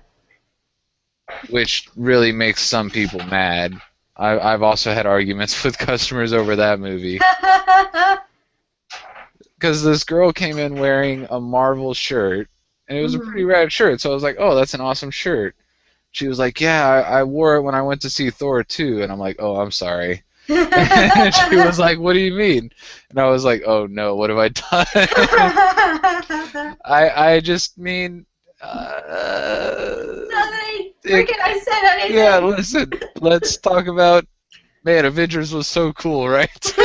Speaker 1: Which really makes some people mad. I've also had arguments with customers over that movie. Because this girl came in wearing a Marvel shirt, and it was a pretty rad shirt, so I was like, oh, that's an awesome shirt. She was like, yeah, I wore it when I went to see Thor 2, and I'm like, oh, I'm sorry. And she was like, what do you mean? And I was like, oh no, what have I done? I just mean...
Speaker 2: Nothing. Freaking I said anything.
Speaker 1: Yeah, listen, let's talk about... Man, Avengers was so cool, right?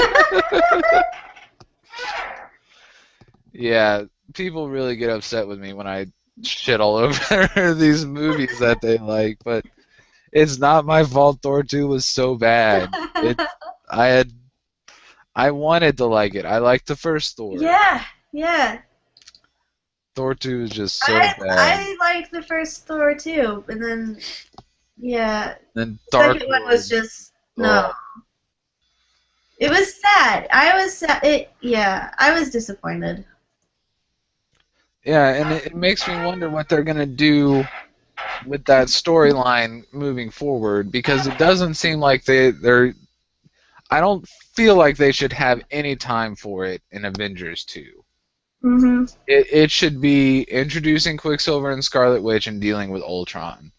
Speaker 1: Yeah, people really get upset with me when I shit all over these movies that they like, but it's not my fault Thor 2 was so bad. I wanted to like it. I liked the first Thor.
Speaker 2: Yeah.
Speaker 1: Thor 2 is just so bad.
Speaker 2: I liked the first Thor too, and then yeah.
Speaker 1: Then
Speaker 2: The second one was just no. It was sad. I was sad. I was disappointed.
Speaker 1: Yeah, and it makes me wonder what they're gonna do with that storyline moving forward, because it doesn't seem like they're I don't feel like they should have any time for it in Avengers 2.
Speaker 2: Mhm.
Speaker 1: It should be introducing Quicksilver and Scarlet Witch and dealing with Ultron.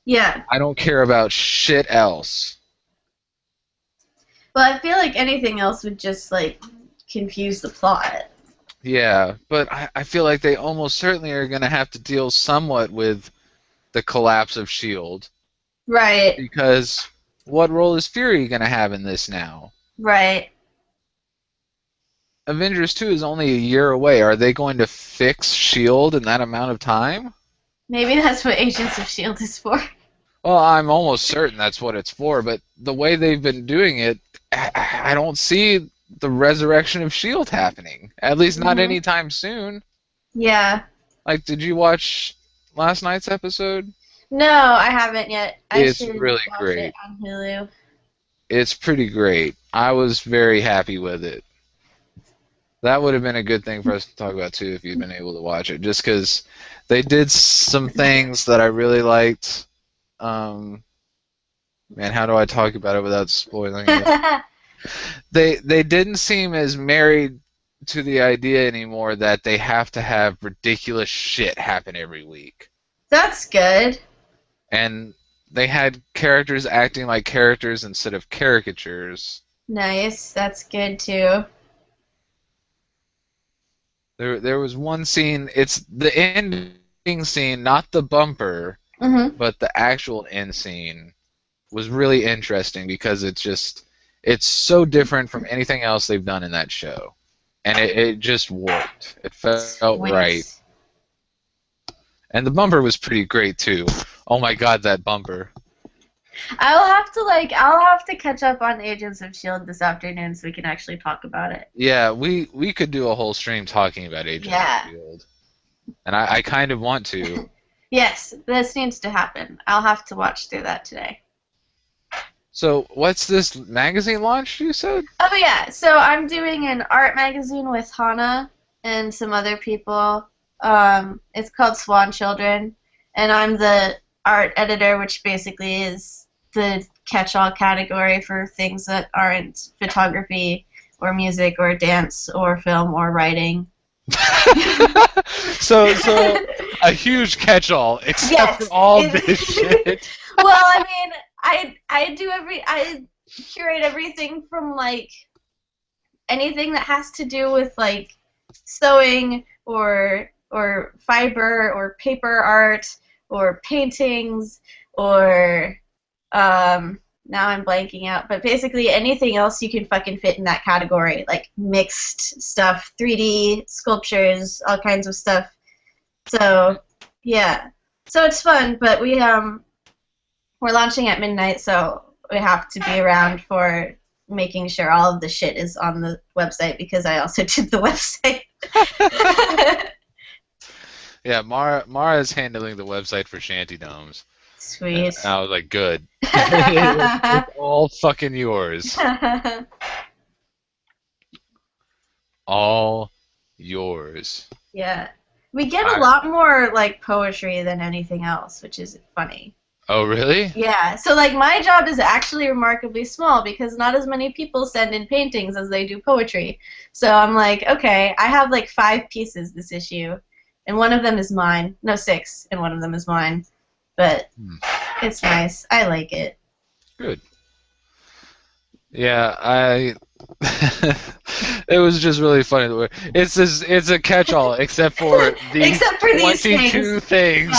Speaker 2: Yeah.
Speaker 1: I don't care about shit else.
Speaker 2: Well, I feel like anything else would just like confuse the plot.
Speaker 1: Yeah, but I feel like they almost certainly are going to have to deal somewhat with the collapse of S.H.I.E.L.D.
Speaker 2: Right.
Speaker 1: Because what role is Fury going to have in this now?
Speaker 2: Right.
Speaker 1: Avengers 2 is only a year away. Are they going to fix S.H.I.E.L.D. in that amount of time?
Speaker 2: Maybe that's what Agents of S.H.I.E.L.D. is for.
Speaker 1: Well, I'm almost certain that's what it's for, but the way they've been doing it, I don't see the resurrection of S.H.I.E.L.D. happening. At least not
Speaker 2: Mhm.
Speaker 1: anytime soon.
Speaker 2: Yeah.
Speaker 1: Like, did you watch last night's episode?
Speaker 2: No, I haven't yet. I
Speaker 1: It's
Speaker 2: should
Speaker 1: really
Speaker 2: watch it
Speaker 1: great.
Speaker 2: on Hulu.
Speaker 1: It's pretty great. I was very happy with it. That would have been a good thing for us to talk about too if you'd been able to watch it, just because they did some things that I really liked. Man, how do I talk about it without spoiling it? They didn't seem as married to the idea anymore that they have to have ridiculous shit happen every week.
Speaker 2: That's good.
Speaker 1: And they had characters acting like characters instead of caricatures.
Speaker 2: Nice. That's good too.
Speaker 1: There was one scene, it's the ending scene, not the bumper,
Speaker 2: Mhm.
Speaker 1: but the actual end scene was really interesting because it's so different from anything else they've done in that show. And it just worked. It felt right.
Speaker 2: Sweet.
Speaker 1: And the bumper was pretty great too. Oh my god, that bumper.
Speaker 2: I'll have to catch up on Agents of S.H.I.E.L.D. this afternoon so we can actually talk about it.
Speaker 1: Yeah, we could do a whole stream talking about Agents of
Speaker 2: Yeah.
Speaker 1: S.H.I.E.L.D. And I kind of want to.
Speaker 2: Yes, this needs to happen. I'll have to watch through that today.
Speaker 1: So, what's this magazine launch you said?
Speaker 2: Oh yeah, so I'm doing an art magazine with Hana and some other people. It's called Swan Children, and I'm the art editor, which basically is the catch-all category for things that aren't photography or music or dance or film or writing.
Speaker 1: so a huge catch-all, except
Speaker 2: Yes,
Speaker 1: for all
Speaker 2: it's-
Speaker 1: this shit.
Speaker 2: Well, I mean, I curate everything from like anything that has to do with like sewing or fiber or paper art or paintings or now I'm blanking out, but basically anything else you can fucking fit in that category, like mixed stuff, 3D sculptures, all kinds of stuff. So yeah, so it's fun, but we're launching at midnight, so we have to be around for making sure all of the shit is on the website because I also did the website.
Speaker 1: Yeah, Mara is handling the website for Shanty Domes.
Speaker 2: Sweet.
Speaker 1: And I was like, good. It's all fucking yours. All yours.
Speaker 2: Yeah. We get a lot more like poetry than anything else, which is funny.
Speaker 1: Oh, really?
Speaker 2: Yeah. So like my job is actually remarkably small because not as many people send in paintings as they do poetry. So I'm like, okay, I have like 5 pieces this issue, and one of them is mine. No, 6, and one of them is mine. But it's nice. I like it.
Speaker 1: Good. Yeah, it was just really funny. It's a catch-all except for these 22 things.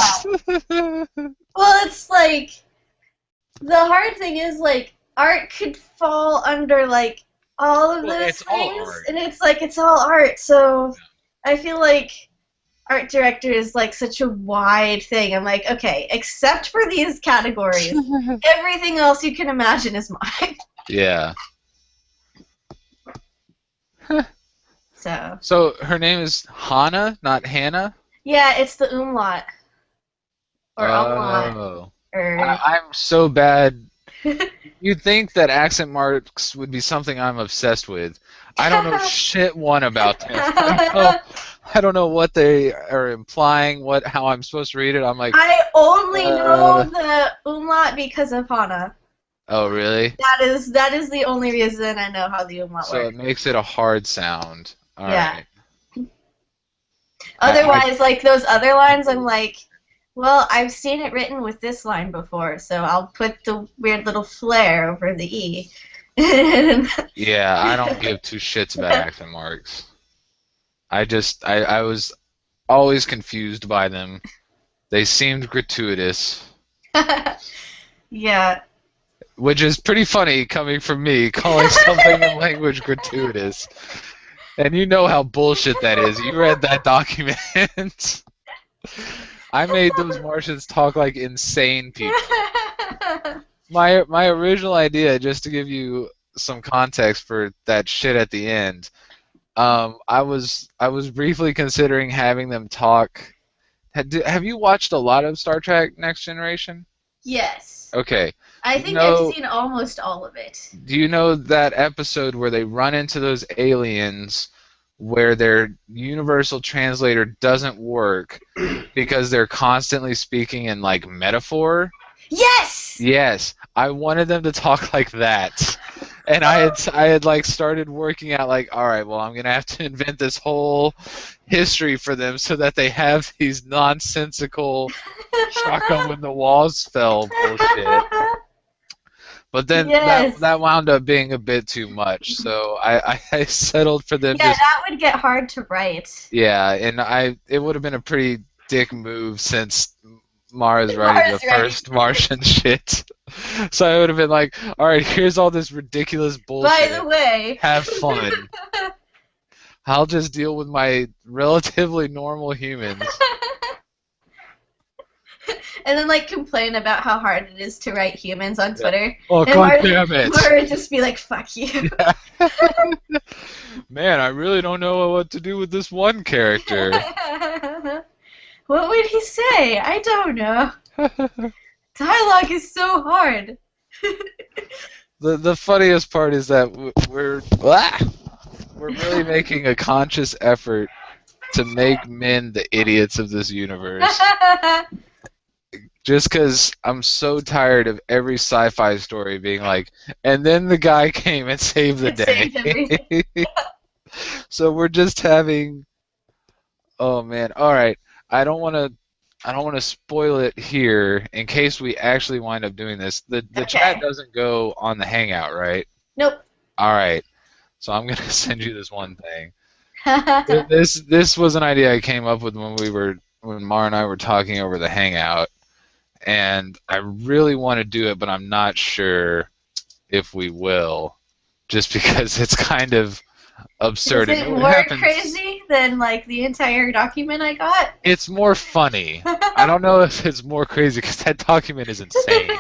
Speaker 2: Yeah. Well, it's like the hard thing is like art could fall under like all of those things, and it's like it's all art. So I feel like art director is like such a wide thing. I'm like, okay, except for these categories, everything else you can imagine is mine.
Speaker 1: Yeah. So her name is Hana, not Hannah?
Speaker 2: Yeah, it's the umlaut. Or umlaut.
Speaker 1: Oh. I'm so bad. You'd think that accent marks would be something I'm obsessed with. I don't know shit one about them. I don't know what they are implying, how I'm supposed to read it. I'm like,
Speaker 2: I only know the umlaut because of Hana.
Speaker 1: Oh, really?
Speaker 2: That is the only reason I know how the umlaut
Speaker 1: So
Speaker 2: works.
Speaker 1: it makes it a hard sound. All
Speaker 2: Yeah.
Speaker 1: right. I
Speaker 2: Otherwise, like those other lines, I'm like, well, I've seen it written with this line before, so I'll put the weird little flair over the E.
Speaker 1: yeah, I don't give two shits about accent marks. I was always confused by them. They seemed gratuitous,
Speaker 2: Yeah.
Speaker 1: which is pretty funny coming from me, calling something in language gratuitous. And you know how bullshit that is. You read that document. I made those Martians talk like insane people. My original idea, just to give you some context for that shit at the end, I was briefly considering having them talk. Have you watched a lot of Star Trek Next Generation?
Speaker 2: Yes.
Speaker 1: Okay.
Speaker 2: I
Speaker 1: Do you
Speaker 2: think I've
Speaker 1: know
Speaker 2: seen almost all of it.
Speaker 1: do you know that episode where they run into those aliens where their universal translator doesn't work because they're constantly speaking in like metaphor?
Speaker 2: Yes!
Speaker 1: Yes, I wanted them to talk like that. And I had like started working out like, all right, well, I'm gonna have to invent this whole history for them so that they have these nonsensical shotgun when the walls fell bullshit. But then that
Speaker 2: Yes.
Speaker 1: that wound up being a bit too much, so I settled for them
Speaker 2: Yeah,
Speaker 1: just
Speaker 2: that would get hard to write.
Speaker 1: yeah, and it would have been a pretty dick move since Mara's writing the
Speaker 2: Mars writing.
Speaker 1: first Martian shit. So I would have been like, all right, here's all this ridiculous
Speaker 2: By the
Speaker 1: bullshit.
Speaker 2: way.
Speaker 1: Have fun. I'll just deal with my relatively normal humans.
Speaker 2: And then like complain about how hard it is to write humans on Twitter.
Speaker 1: Oh,
Speaker 2: And
Speaker 1: god damn it.
Speaker 2: Mara would just be like, fuck you.
Speaker 1: Man, I really don't know what to do with this one character.
Speaker 2: What would he say? I don't know. Dialogue is so hard.
Speaker 1: The funniest part is that we're really making a conscious effort to make men the idiots of this universe. Just because I'm so tired of every sci-fi story being like, and then the guy came and saved the
Speaker 2: It saved everything.
Speaker 1: day. So we're just having, oh man, all right. I don't want to spoil it here in case we actually wind up doing this. The chat
Speaker 2: Okay.
Speaker 1: doesn't go on the Hangout, right?
Speaker 2: Nope.
Speaker 1: All right. So I'm gonna send you this one thing. This was an idea I came up with when Mara and I were talking over the Hangout, and I really want to do it, but I'm not sure if we will, just because it's kind of absurd.
Speaker 2: Is
Speaker 1: And
Speaker 2: it
Speaker 1: what
Speaker 2: more
Speaker 1: happens?
Speaker 2: crazy than like the entire document I got?
Speaker 1: It's more funny. I don't know if it's more crazy because that document is insane.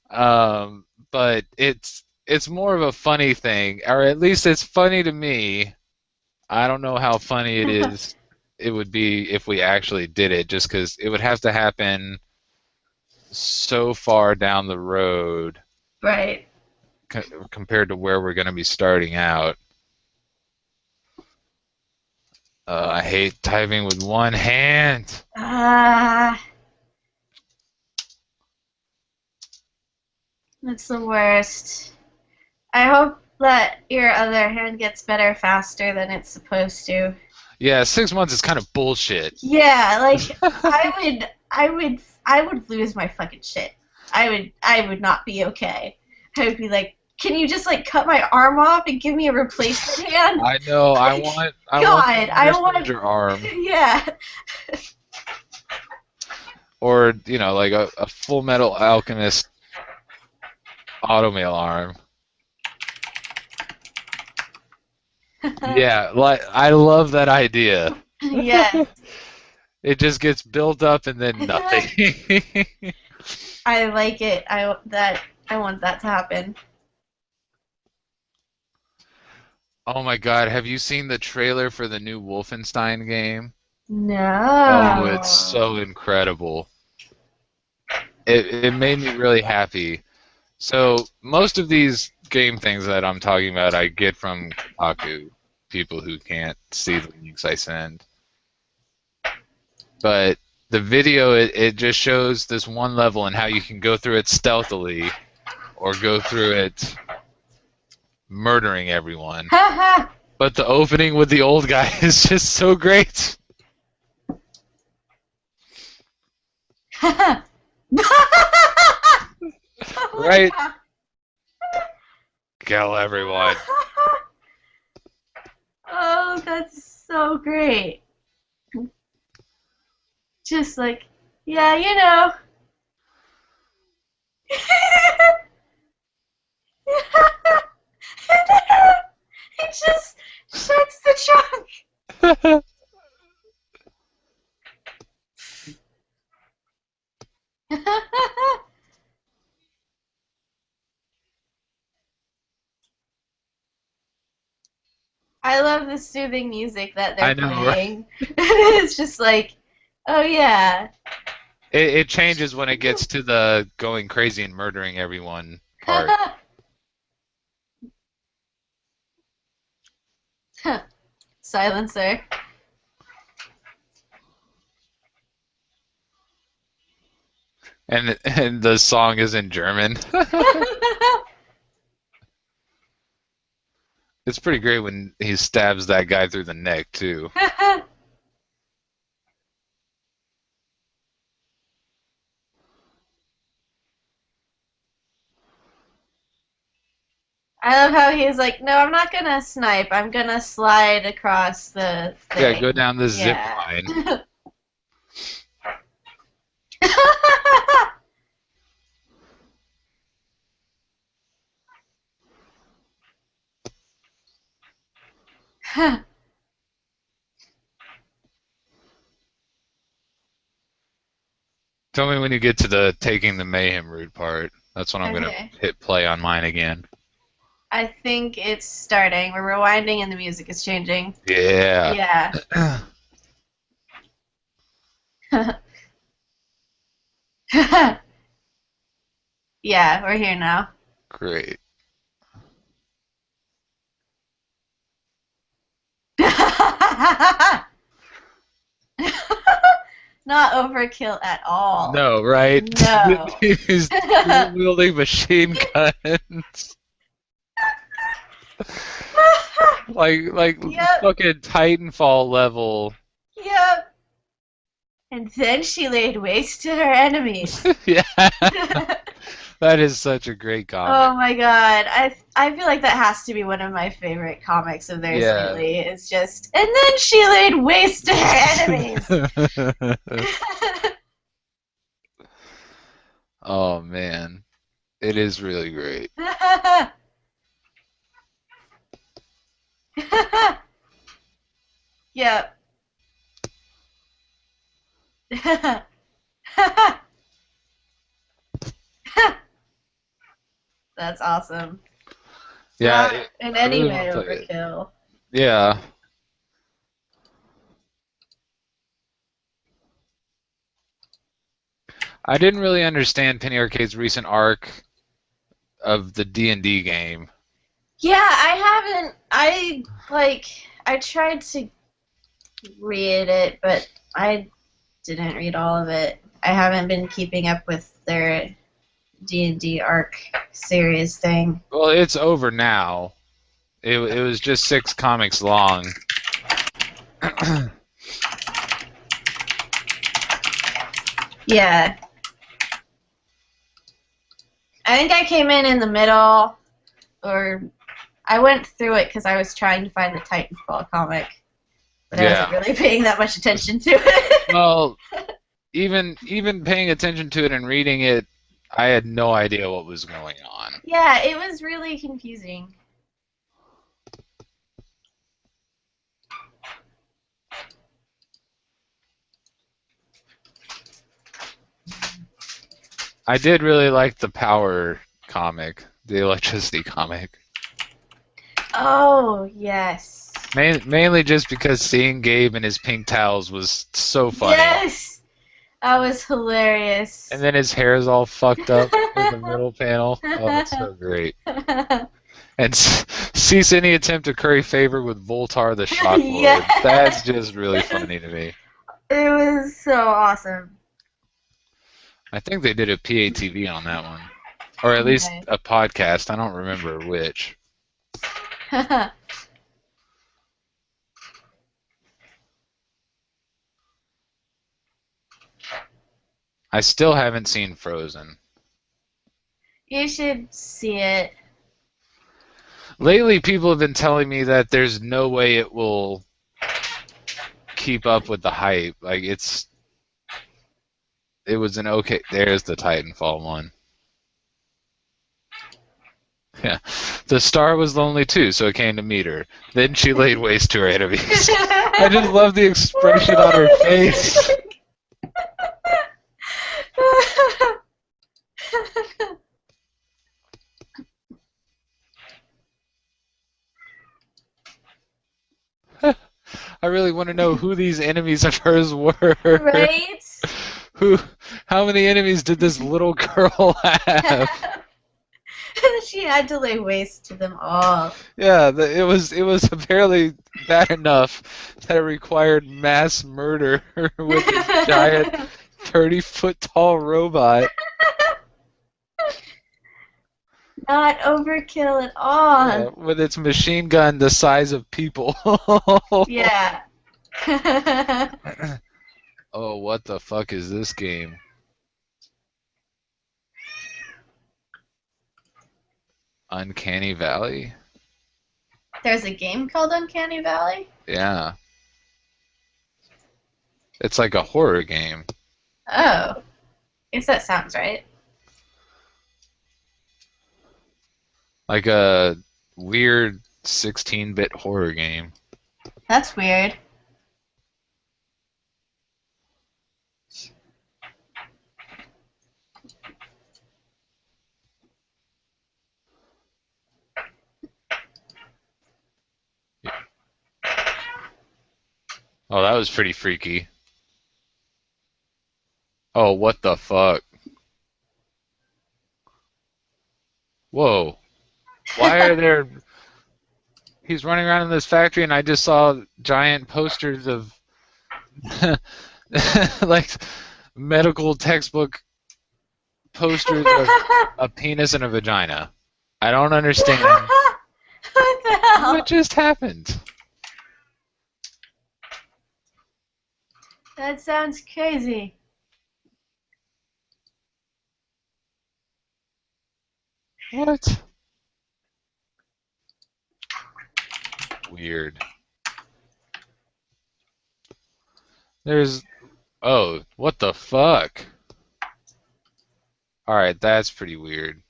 Speaker 1: But it's more of a funny thing, or at least it's funny to me. I don't know how funny it would be if we actually did it, just because it would have to happen so far down the road
Speaker 2: Right.
Speaker 1: compared to where we're going to be starting out. I hate typing with one hand.
Speaker 2: That's the worst. I hope that your other hand gets better faster than it's supposed to.
Speaker 1: Yeah, 6 months is kind of bullshit.
Speaker 2: Yeah, like I would lose my fucking shit. I would not be okay. I would be like, can you just like cut my arm off and give me a replacement hand?
Speaker 1: I know. I
Speaker 2: Like,
Speaker 1: want.
Speaker 2: God, I
Speaker 1: the
Speaker 2: want
Speaker 1: your arm,
Speaker 2: Yeah.
Speaker 1: or like a Full Metal Alchemist automail arm. Yeah, like I love that idea.
Speaker 2: Yes.
Speaker 1: It just gets built up and then nothing.
Speaker 2: I like it. I want that to happen.
Speaker 1: Oh my god, have you seen the trailer for the new Wolfenstein game?
Speaker 2: No.
Speaker 1: Oh, it's so incredible. It made me really happy. So most of these game things that I'm talking about I get from Kotaku, people who can't see the links I send. But the video, it just shows this one level and how you can go through it stealthily or go through it murdering everyone. But the opening with the old guy is just so great.
Speaker 2: Oh
Speaker 1: Right? Kill everyone.
Speaker 2: Oh, that's so great. Just like, yeah, you know. He just shuts the trunk. I love the soothing music that they're
Speaker 1: I know,
Speaker 2: playing. It's just like, oh yeah.
Speaker 1: It changes when it gets to the going crazy and murdering everyone part.
Speaker 2: Silencer.
Speaker 1: And the song is in German. It's pretty great when he stabs that guy through the neck too.
Speaker 2: I love how he's like, no, I'm not gonna snipe. I'm gonna slide across the thing.
Speaker 1: Yeah, go down the zip
Speaker 2: Yeah.
Speaker 1: line. Tell me when you get to the taking the mayhem route part. That's when I'm gonna
Speaker 2: Okay.
Speaker 1: hit play on mine again.
Speaker 2: I think it's starting. We're rewinding and the music is changing.
Speaker 1: Yeah.
Speaker 2: Yeah. Yeah, we're here now.
Speaker 1: Great.
Speaker 2: Not overkill at all.
Speaker 1: No, right?
Speaker 2: No.
Speaker 1: He's wielding machine guns. like
Speaker 2: Yep.
Speaker 1: fucking Titanfall level.
Speaker 2: Yep. And then she laid waste to her enemies.
Speaker 1: Yeah. That is such a great
Speaker 2: Oh
Speaker 1: comic.
Speaker 2: my god. I feel like that has to be one of my favorite comics of theirs
Speaker 1: Yeah.
Speaker 2: lately. It's just, and then she laid waste to her enemies.
Speaker 1: Oh man. It is really great.
Speaker 2: Yep. That's awesome.
Speaker 1: Yeah,
Speaker 2: Not
Speaker 1: it-
Speaker 2: in
Speaker 1: I
Speaker 2: any
Speaker 1: really
Speaker 2: way
Speaker 1: wanna play it.
Speaker 2: overkill.
Speaker 1: Yeah. I didn't really understand Penny Arcade's recent arc of the D&D game.
Speaker 2: Yeah, I haven't. I tried to read it, but I didn't read all of it. I haven't been keeping up with their D&D arc series thing.
Speaker 1: Well, it's over now. It was just 6 comics long.
Speaker 2: Yeah. I think I came in the middle, or I went through it because I was trying to find the Titanfall comic, but I
Speaker 1: Yeah.
Speaker 2: wasn't really paying that much attention to it.
Speaker 1: Well, even paying attention to it and reading it, I had no idea what was going on.
Speaker 2: Yeah, it was really confusing.
Speaker 1: I did really like the power comic, the electricity comic.
Speaker 2: Oh, yes.
Speaker 1: Mainly just because seeing Gabe in his pink towels was so funny.
Speaker 2: Yes! That was hilarious.
Speaker 1: And then his hair is all fucked up in the middle panel. Oh, it's so great. And cease any attempt to curry favor with Voltar the Shock Lord.
Speaker 2: Yes.
Speaker 1: That's just really funny to me.
Speaker 2: It was so awesome.
Speaker 1: I think they did a PATV on that one. Or at least
Speaker 2: Okay.
Speaker 1: a podcast. I don't remember which. I still haven't seen Frozen.
Speaker 2: You should see it.
Speaker 1: Lately, people have been telling me that there's no way it will keep up with the hype. Like, it was an okay. There's the Titanfall one. Yeah. The star was lonely too, so it came to meet her. Then she laid waste to her enemies. I just love the expression on her face. I really want to know who these enemies of hers were.
Speaker 2: Right?
Speaker 1: Who? How many enemies did this little girl have?
Speaker 2: She had to lay waste to them all.
Speaker 1: Yeah, it was apparently bad enough that it required mass murder with this giant 30-foot tall robot.
Speaker 2: Not overkill at all.
Speaker 1: Yeah, with its machine gun the size of people.
Speaker 2: Yeah.
Speaker 1: Oh, what the fuck is this game? Uncanny Valley?
Speaker 2: There's a game called Uncanny Valley?
Speaker 1: Yeah. It's like a horror game.
Speaker 2: Oh. Guess that sounds right.
Speaker 1: Like a weird 16-bit horror game.
Speaker 2: That's weird.
Speaker 1: Oh, that was pretty freaky. Oh, what the fuck? Whoa. Why are there... He's running around in this factory and I just saw giant posters of like medical textbook posters of a penis and a vagina. I don't understand
Speaker 2: What the hell?
Speaker 1: what just happened.
Speaker 2: That sounds crazy.
Speaker 1: What? Weird. There's... Oh, what the fuck? Alright, that's pretty weird.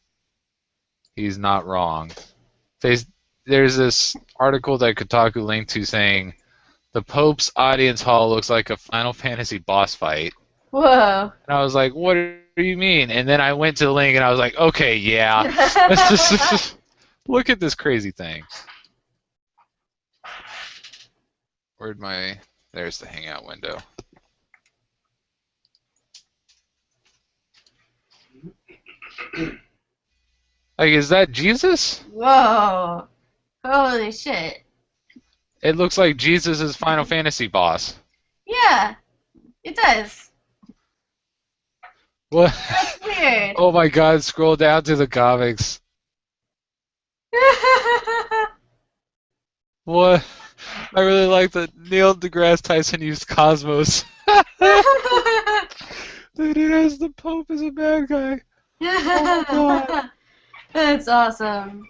Speaker 1: He's not wrong. There's this article that Kotaku linked to saying the Pope's audience hall looks like a Final Fantasy boss fight.
Speaker 2: Whoa.
Speaker 1: And I was like, what do you mean? And then I went to the link and I was like, okay, yeah. Let's just look at this crazy thing. Where'd my... There's the Hangout window. Like, is that Jesus?
Speaker 2: Whoa. Holy shit.
Speaker 1: It looks like Jesus' Final Fantasy boss.
Speaker 2: Yeah, it does.
Speaker 1: What?
Speaker 2: That's weird.
Speaker 1: Oh my god, scroll down to the comics. What? I really like that Neil deGrasse Tyson used Cosmos. Dude, it has the Pope as a bad guy. Oh my god.
Speaker 2: That's awesome.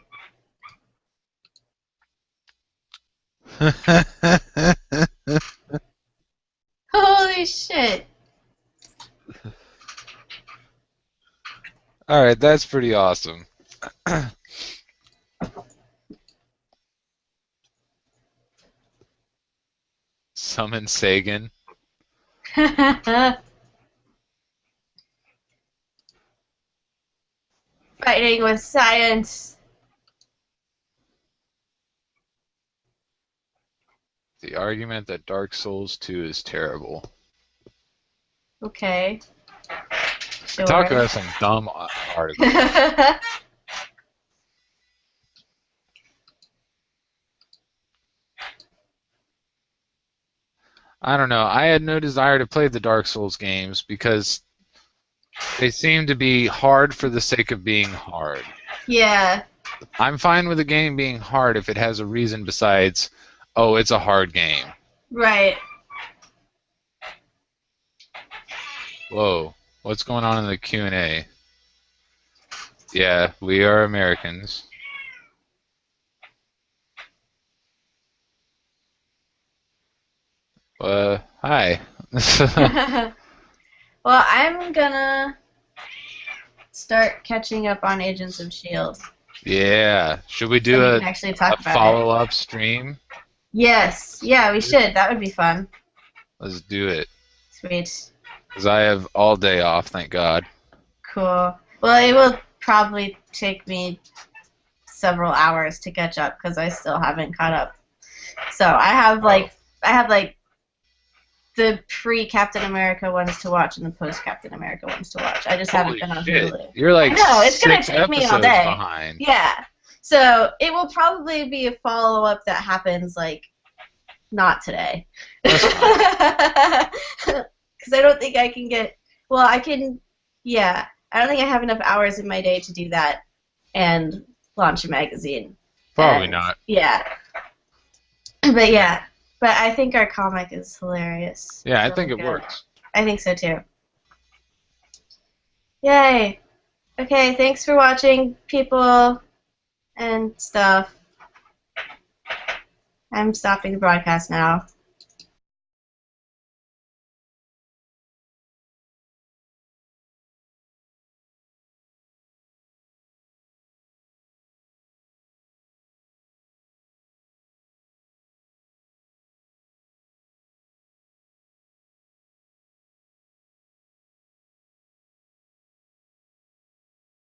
Speaker 2: Holy shit.
Speaker 1: Alright, that's pretty awesome. Summon Sagan.
Speaker 2: Fighting with science.
Speaker 1: The argument that Dark Souls 2 is terrible.
Speaker 2: Okay. Sure.
Speaker 1: Talk about some dumb article. I don't know. I had no desire to play the Dark Souls games because they seem to be hard for the sake of being hard.
Speaker 2: Yeah,
Speaker 1: I'm fine with a game being hard if it has a reason besides, oh, it's a hard game.
Speaker 2: right.
Speaker 1: Whoa, what's going on in the Q&A? Yeah, we are Americans. Hi.
Speaker 2: Well, I'm gonna start catching up on Agents of S.H.I.E.L.D.
Speaker 1: Yeah. Should we
Speaker 2: so
Speaker 1: do
Speaker 2: we
Speaker 1: a,
Speaker 2: can actually
Speaker 1: a
Speaker 2: talk about it.
Speaker 1: follow-up stream?
Speaker 2: Yes, yeah, we should. That would be fun.
Speaker 1: Let's do it.
Speaker 2: Sweet.
Speaker 1: Because I have all day off, thank God.
Speaker 2: Cool. Well, it will probably take me several hours to catch up because I still haven't caught up. So
Speaker 1: Oh,
Speaker 2: I have like the pre-Captain America ones to watch and the post-Captain America ones to watch. I just haven't
Speaker 1: holy
Speaker 2: been on
Speaker 1: shit.
Speaker 2: Hulu.
Speaker 1: You're
Speaker 2: I
Speaker 1: like
Speaker 2: know, it's gonna
Speaker 1: 6
Speaker 2: take me all
Speaker 1: episodes
Speaker 2: day.
Speaker 1: behind.
Speaker 2: Yeah. So it will probably be a follow-up that happens like not today.
Speaker 1: That's fine.
Speaker 2: Because I don't think I can get. Well, I can. Yeah, I don't think I have enough hours in my day to do that and launch a magazine.
Speaker 1: Probably
Speaker 2: And
Speaker 1: not.
Speaker 2: yeah, but yeah, but I think our comic is hilarious.
Speaker 1: Yeah,
Speaker 2: It's
Speaker 1: I
Speaker 2: really
Speaker 1: think it
Speaker 2: good.
Speaker 1: works.
Speaker 2: I think so too. Yay! Okay, thanks for watching, people and stuff. I'm stopping the broadcast now.